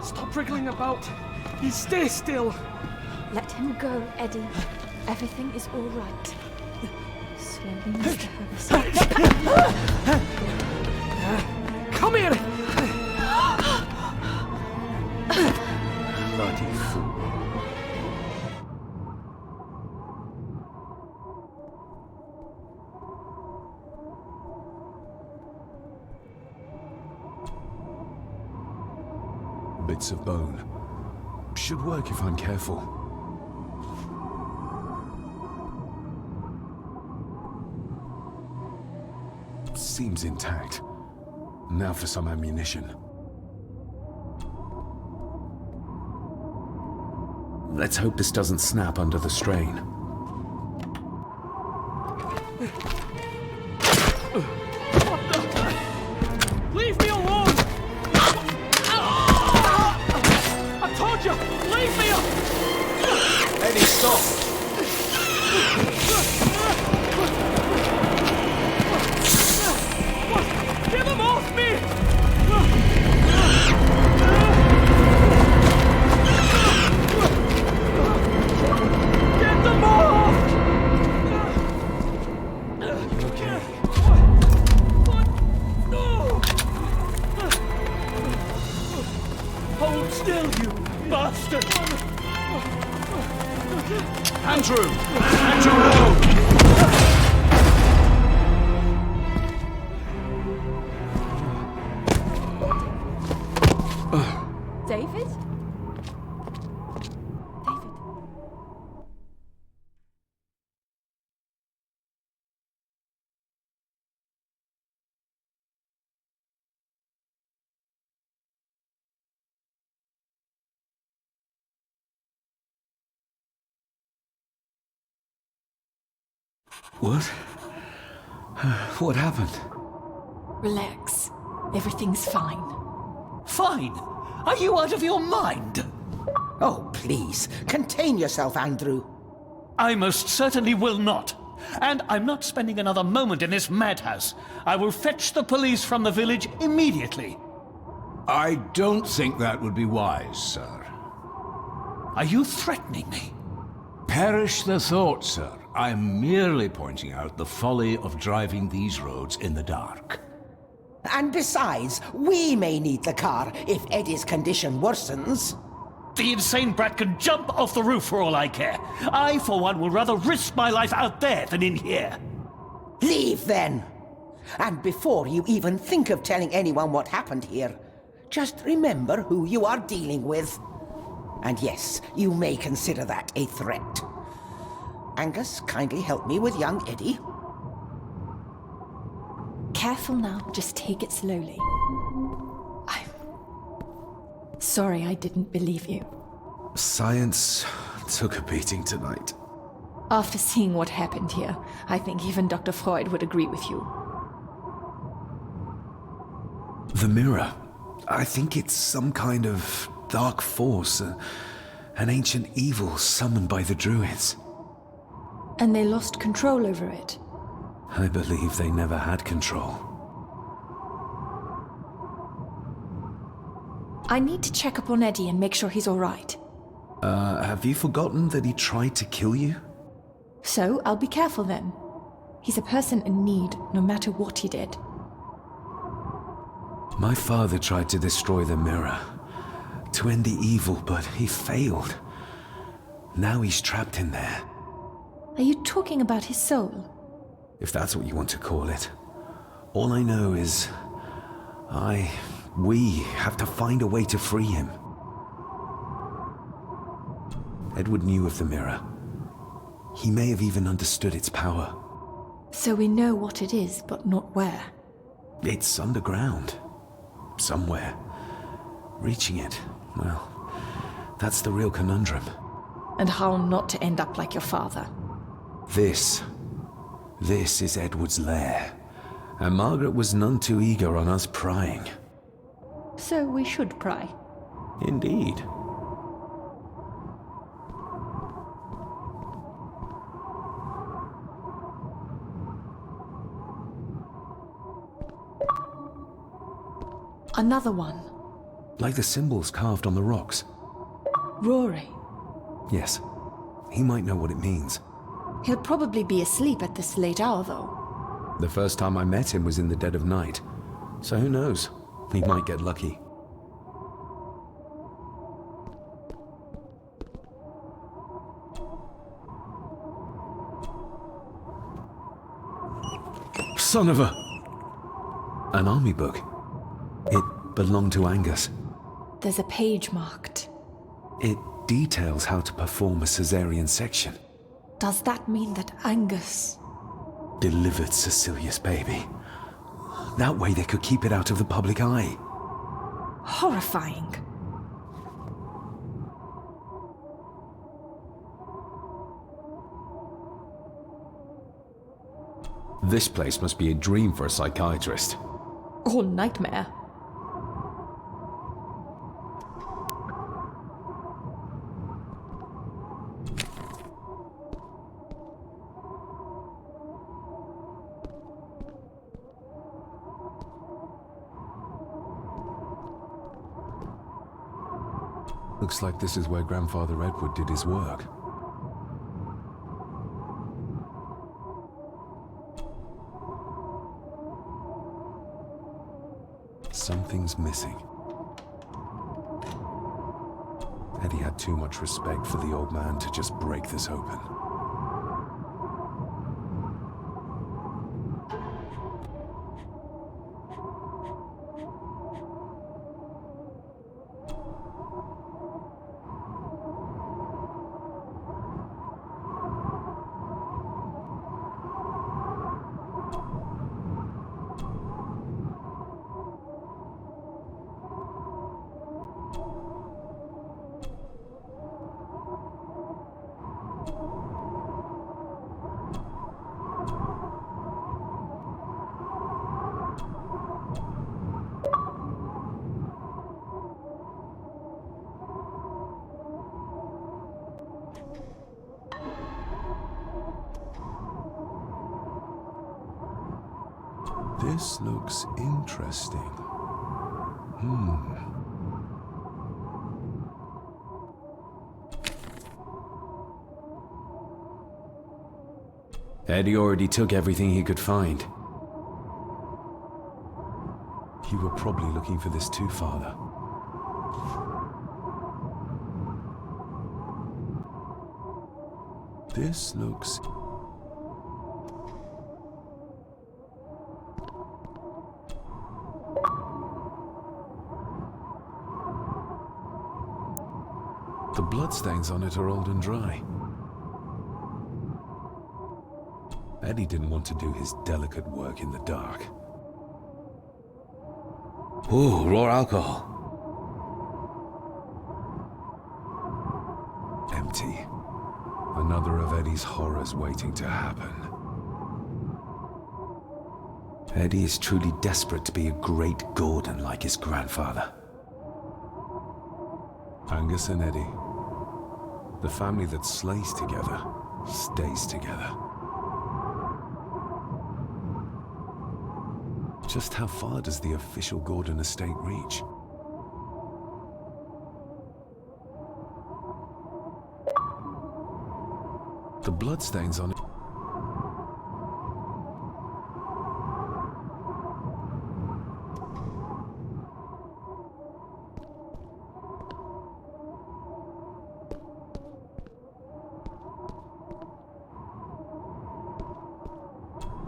Stop wriggling about. He stay still. Let him go, Eddie. Everything is all right. Slowly, Mr. Herbison. Come here! Bloody fool. Bits of bone. Should work if I'm careful. Seems intact. Now for some ammunition. Let's hope this doesn't snap under the strain. Leave me alone! I told you! Leave me alone! Eddie, stop! Get them off me! Get them off! Okay. No! Hold still, you bastard! Andrew! Andrew, no! David? David? What? What happened? Relax. Everything's fine. Fine. Are you out of your mind? Oh, please. Contain yourself, Andrew. I most certainly will not. And I'm not spending another moment in this madhouse. I will fetch the police from the village immediately. I don't think that would be wise, sir. Are you threatening me? Perish the thought, sir. I'm merely pointing out the folly of driving these roads in the dark. And besides, we may need the car if Eddie's condition worsens. The insane brat can jump off the roof for all I care. I, for one, will rather risk my life out there than in here. Leave, then. And before you even think of telling anyone what happened here, just remember who you are dealing with. And yes, you may consider that a threat. Angus, kindly help me with young Eddie. Careful now, just take it slowly. I'm sorry I didn't believe you. Science took a beating tonight. After seeing what happened here, I think even Dr. Freud would agree with you. The mirror. I think it's some kind of dark force, an ancient evil summoned by the druids. And they lost control over it. I believe they never had control. I need to check up on Eddie and make sure he's all right. Have you forgotten that he tried to kill you? So, I'll be careful then. He's a person in need, no matter what he did. My father tried to destroy the mirror, to end the evil, but he failed. Now he's trapped in there. Are you talking about his soul? If that's what you want to call it. All I know is... we have to find a way to free him. Edward knew of the mirror. He may have even understood its power. So we know what it is, but not where. It's underground. Somewhere. Reaching it, well, that's the real conundrum. And how not to end up like your father. This is Edward's lair. And Margaret was none too eager on us prying. So we should pry. Indeed. Another one. Like the symbols carved on the rocks. Rory. Yes. He might know what it means. He'll probably be asleep at this late hour, though. The first time I met him was in the dead of night. So who knows? He might get lucky. Son of a... An army book. It belonged to Angus. There's a page marked. It details how to perform a cesarean section. Does that mean that Angus... delivered Cecilia's baby? That way they could keep it out of the public eye. Horrifying. This place must be a dream for a psychiatrist. Or nightmare. Looks like this is where Grandfather Edward did his work. Something's missing. Eddie had too much respect for the old man to just break this open. This looks interesting. Eddie already took everything he could find. You were probably looking for this too, Father. This looks... The bloodstains on it are old and dry. Eddie didn't want to do his delicate work in the dark. Ooh, raw alcohol. Empty. Another of Eddie's horrors waiting to happen. Eddie is truly desperate to be a great Gordon like his grandfather. Angus and Eddie. The family that slays together, stays together. Just how far does the official Gordon estate reach? The bloodstains on it.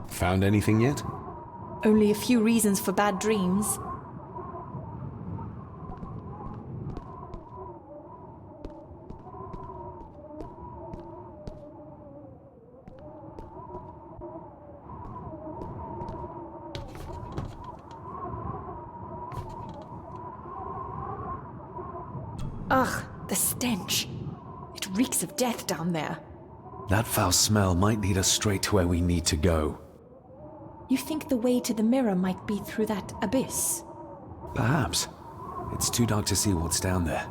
Found anything yet? Only a few reasons for bad dreams. Ugh, the stench. It reeks of death down there. That foul smell might lead us straight to where we need to go. You think the way to the mirror might be through that abyss? Perhaps. It's too dark to see what's down there.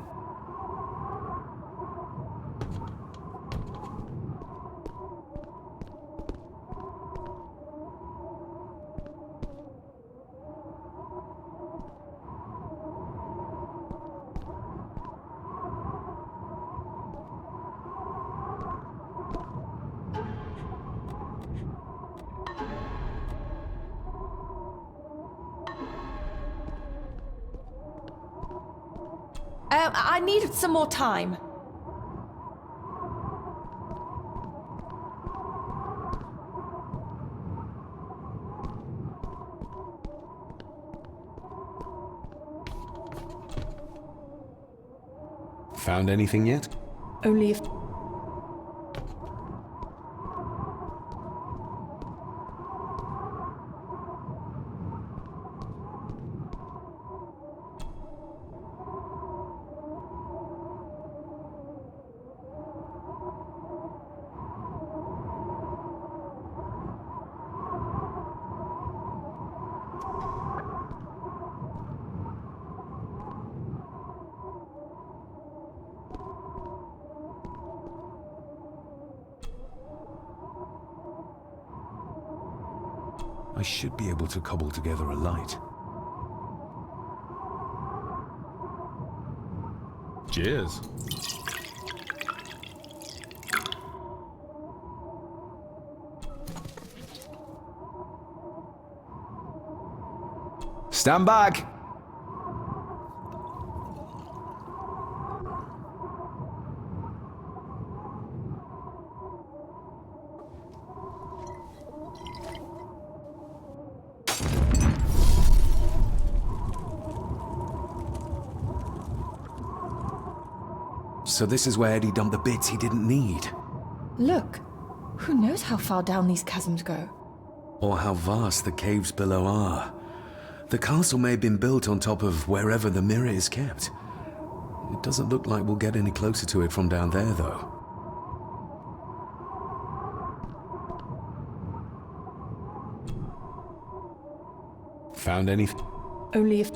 I need some more time. Found anything yet? Only if... I should be able to cobble together a light. Cheers. Stand back! So this is where Eddie dumped the bits he didn't need. Look, who knows how far down these chasms go? Or how vast the caves below are. The castle may have been built on top of wherever the mirror is kept. It doesn't look like we'll get any closer to it from down there, though. Found anything? Only if...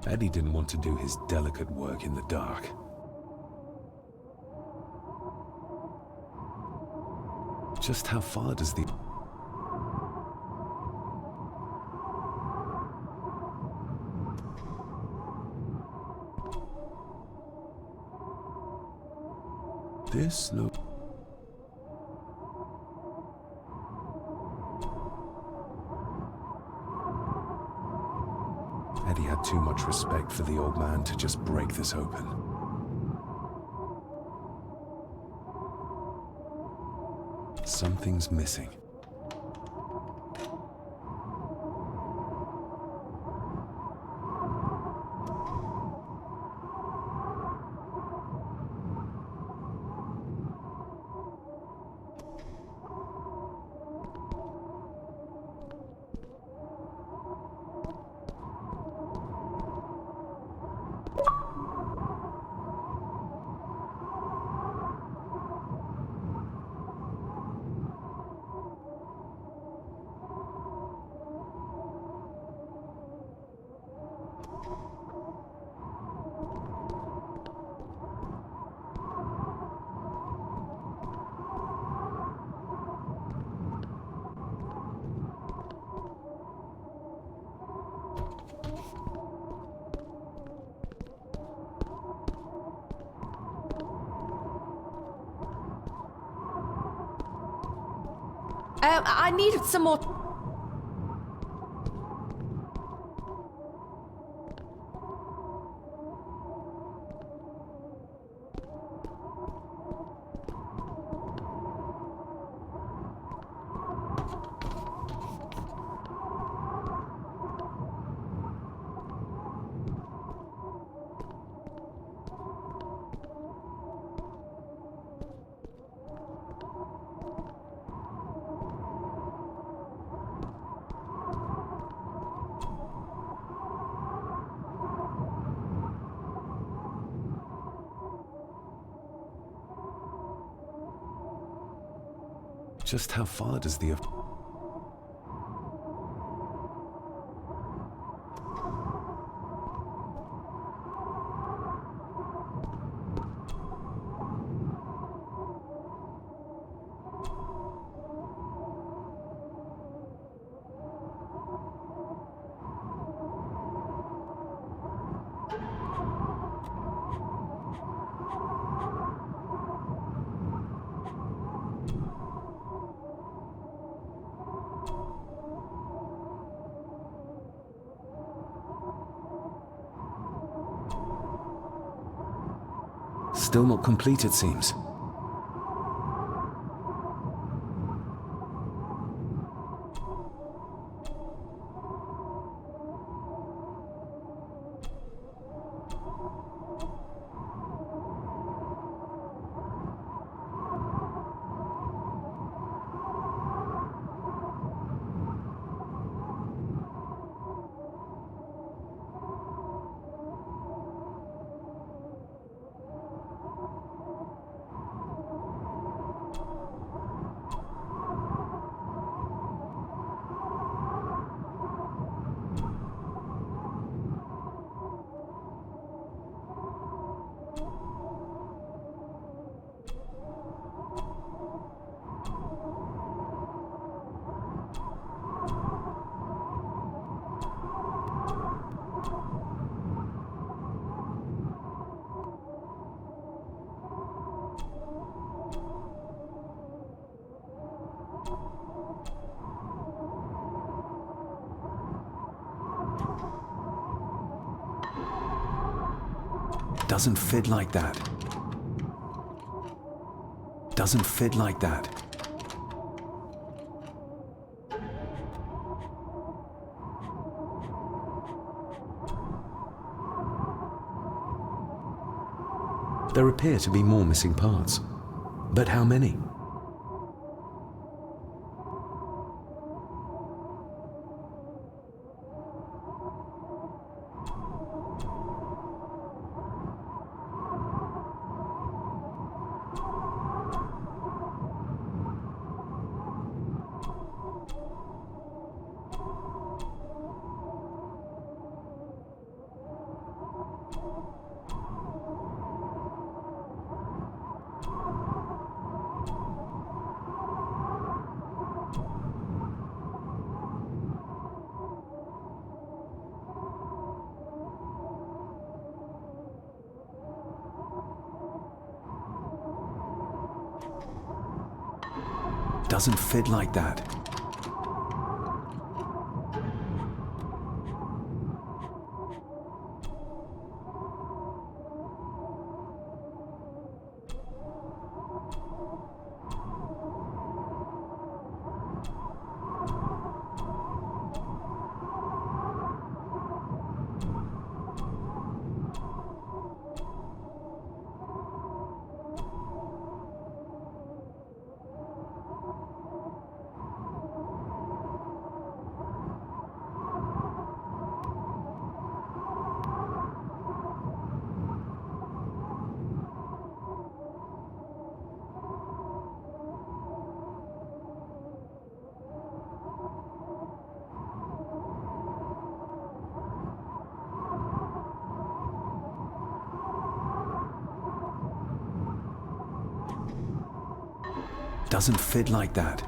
Eddie didn't want to do his delicate work in the dark. Just how far does the... This look... Eddie had too much respect for the old man to just break this open. Something's missing. I needed some more... Just how far does the... Still not complete, it seems. Doesn't fit like that. Doesn't fit like that. There appear to be more missing parts. But how many? Doesn't fit like that. Doesn't fit like that.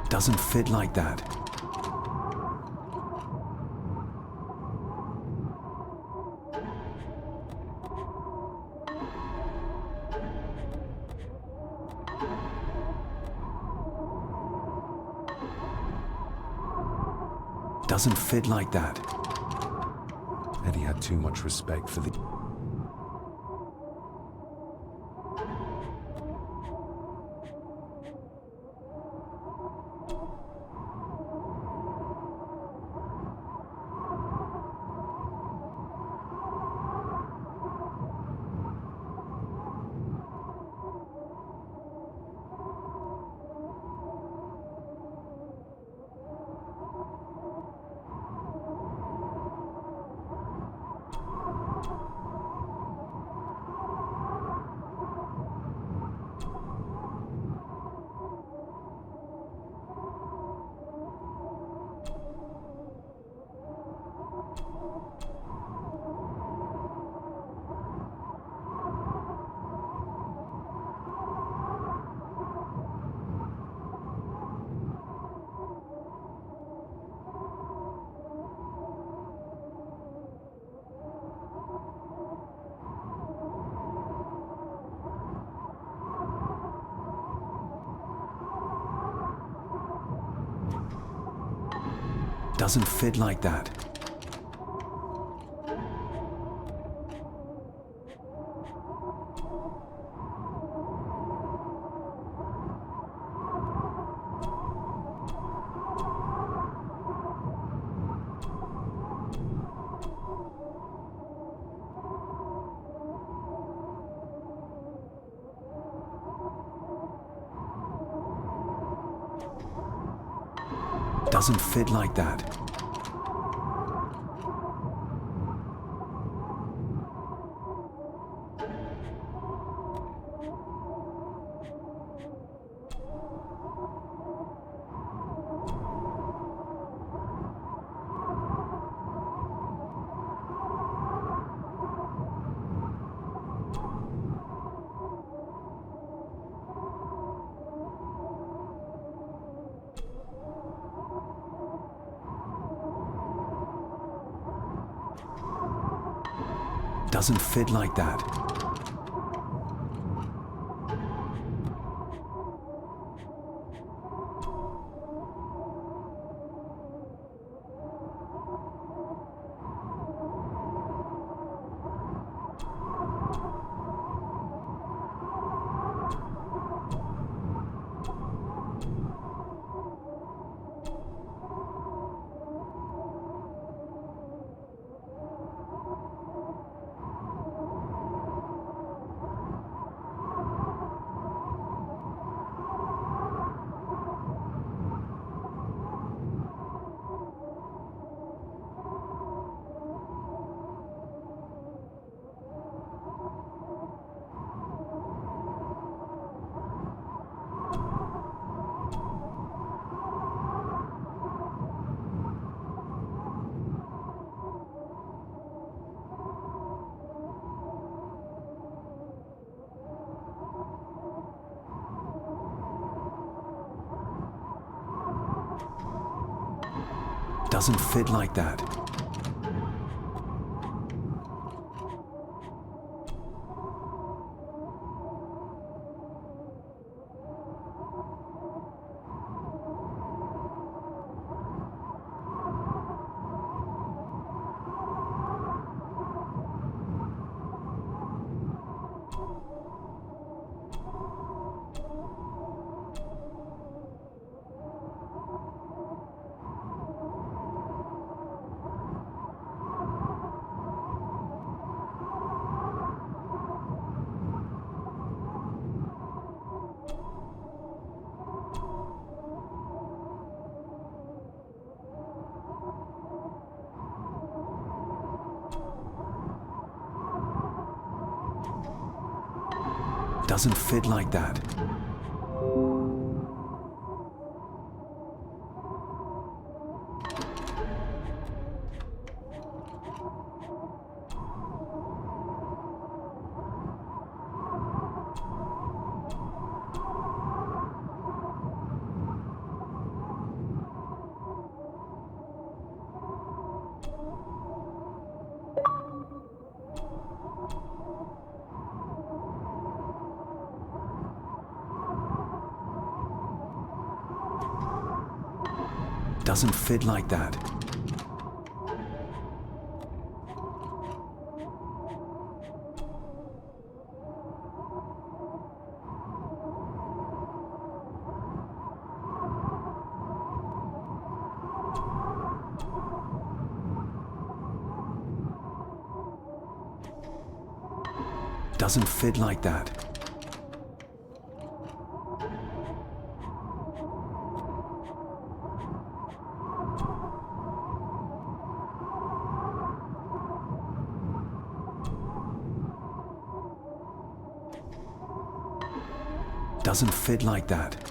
Doesn't fit like that. Doesn't fit like that. Eddie had too much respect for the... Doesn't fit like that. Doesn't fit like that. Doesn't fit like that. Doesn't fit like that. Doesn't fit like that. Doesn't fit like that. Doesn't fit like that. Doesn't fit like that.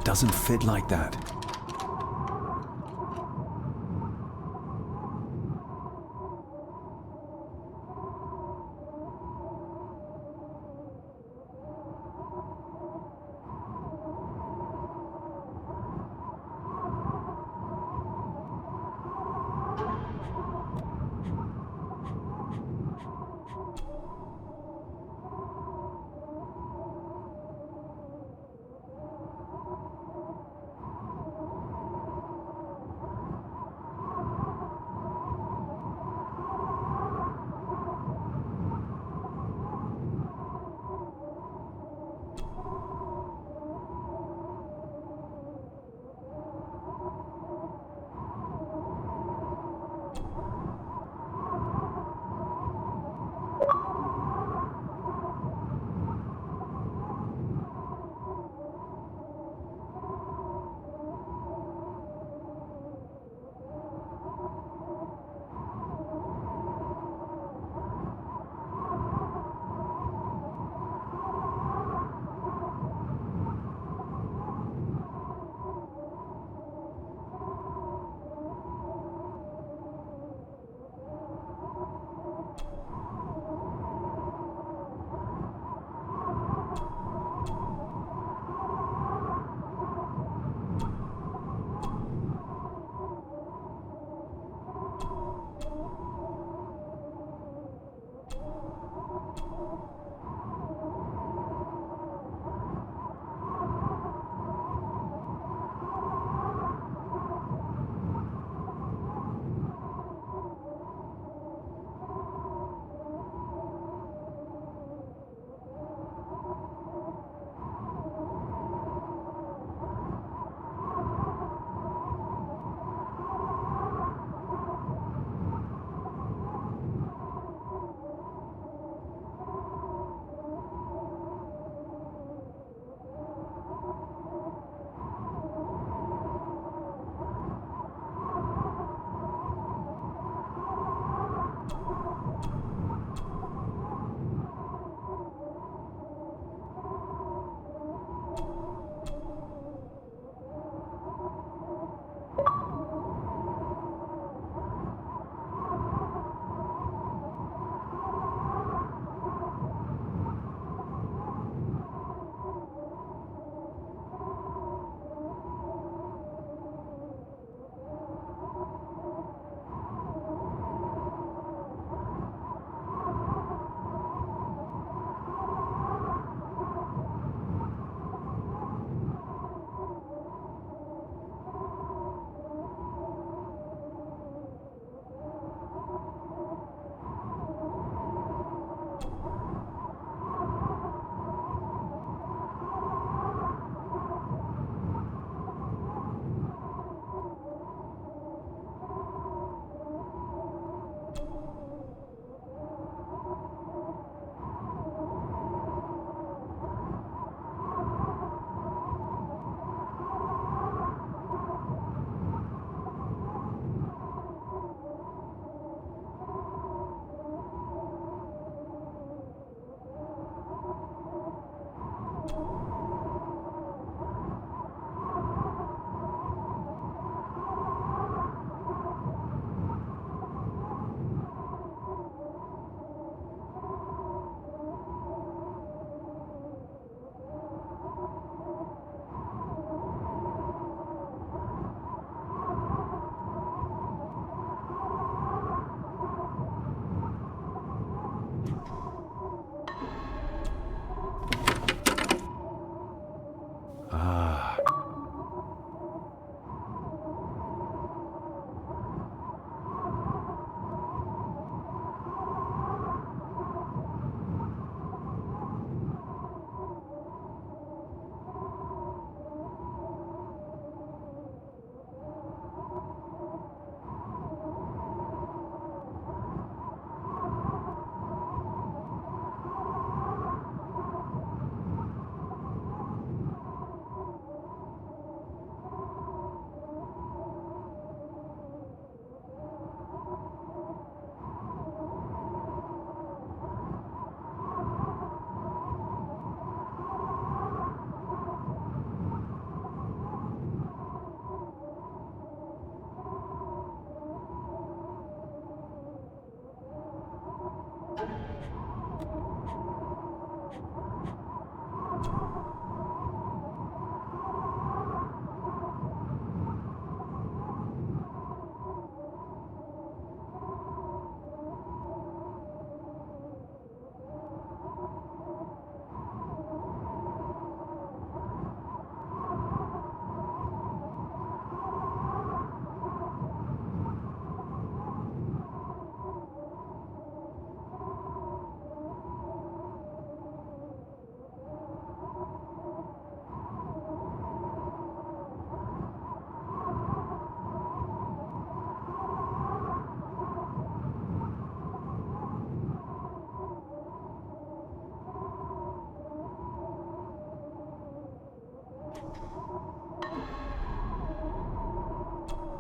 doesn't fit like that.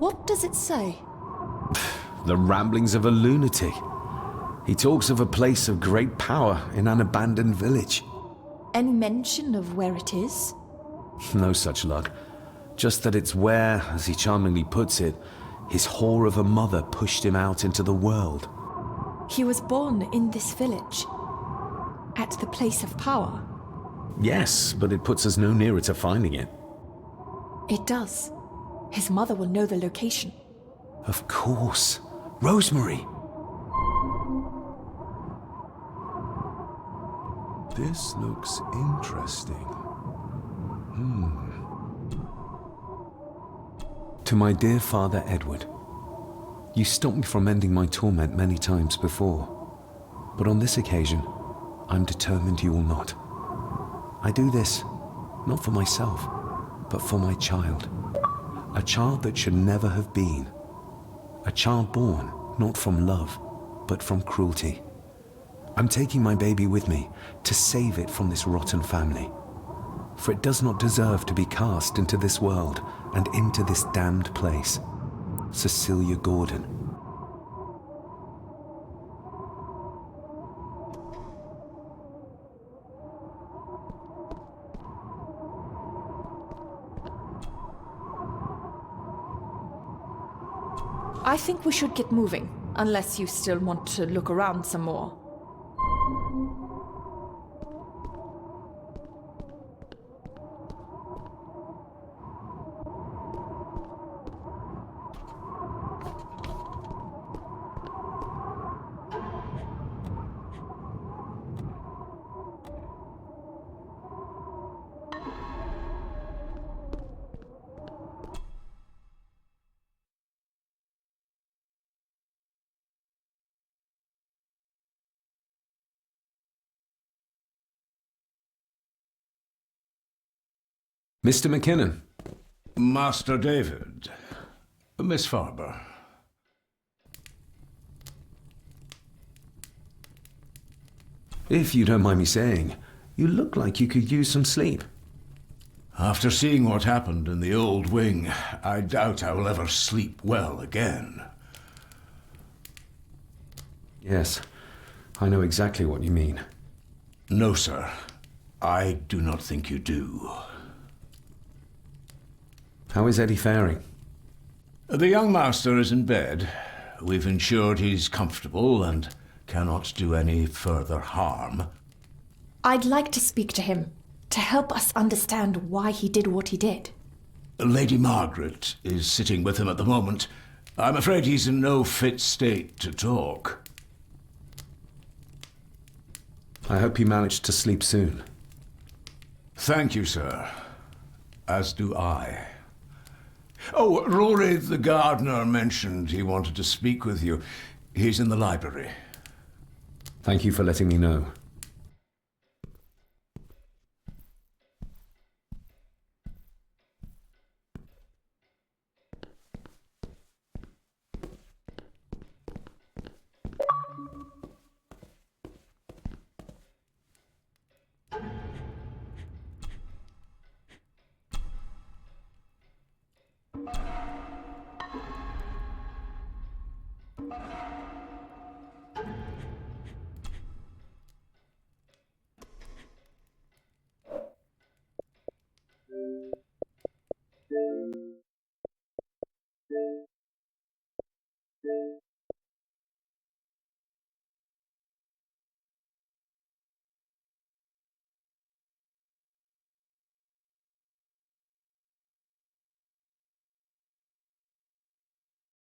What does it say? The ramblings of a lunatic. He talks of a place of great power in an abandoned village. Any mention of where it is? No such luck. Just that it's where, as he charmingly puts it, his whore of a mother pushed him out into the world. He was born in this village. At the place of power. Yes, but it puts us no nearer to finding it. It does. His mother will know the location. Of course. Rosemary! This looks interesting. To my dear Father Edward, you stopped me from ending my torment many times before, but on this occasion, I'm determined you will not. I do this, not for myself, but for my child. A child that should never have been. A child born, not from love, but from cruelty. I'm taking my baby with me to save it from this rotten family. For it does not deserve to be cast into this world and into this damned place. Cecilia Gordon. I think we should get moving, unless you still want to look around some more. Mr. McKinnon. Master David. Miss Farber. If you don't mind me saying, you look like you could use some sleep. After seeing what happened in the old wing, I doubt I will ever sleep well again. Yes, I know exactly what you mean. No, sir. I do not think you do. How is Eddie faring? The young master is in bed. We've ensured he's comfortable and cannot do any further harm. I'd like to speak to him, to help us understand why he did what he did. Lady Margaret is sitting with him at the moment. I'm afraid he's in no fit state to talk. I hope you managed to sleep soon. Thank you, sir. As do I. Oh, Rory the gardener mentioned he wanted to speak with you. He's in the library. Thank you for letting me know.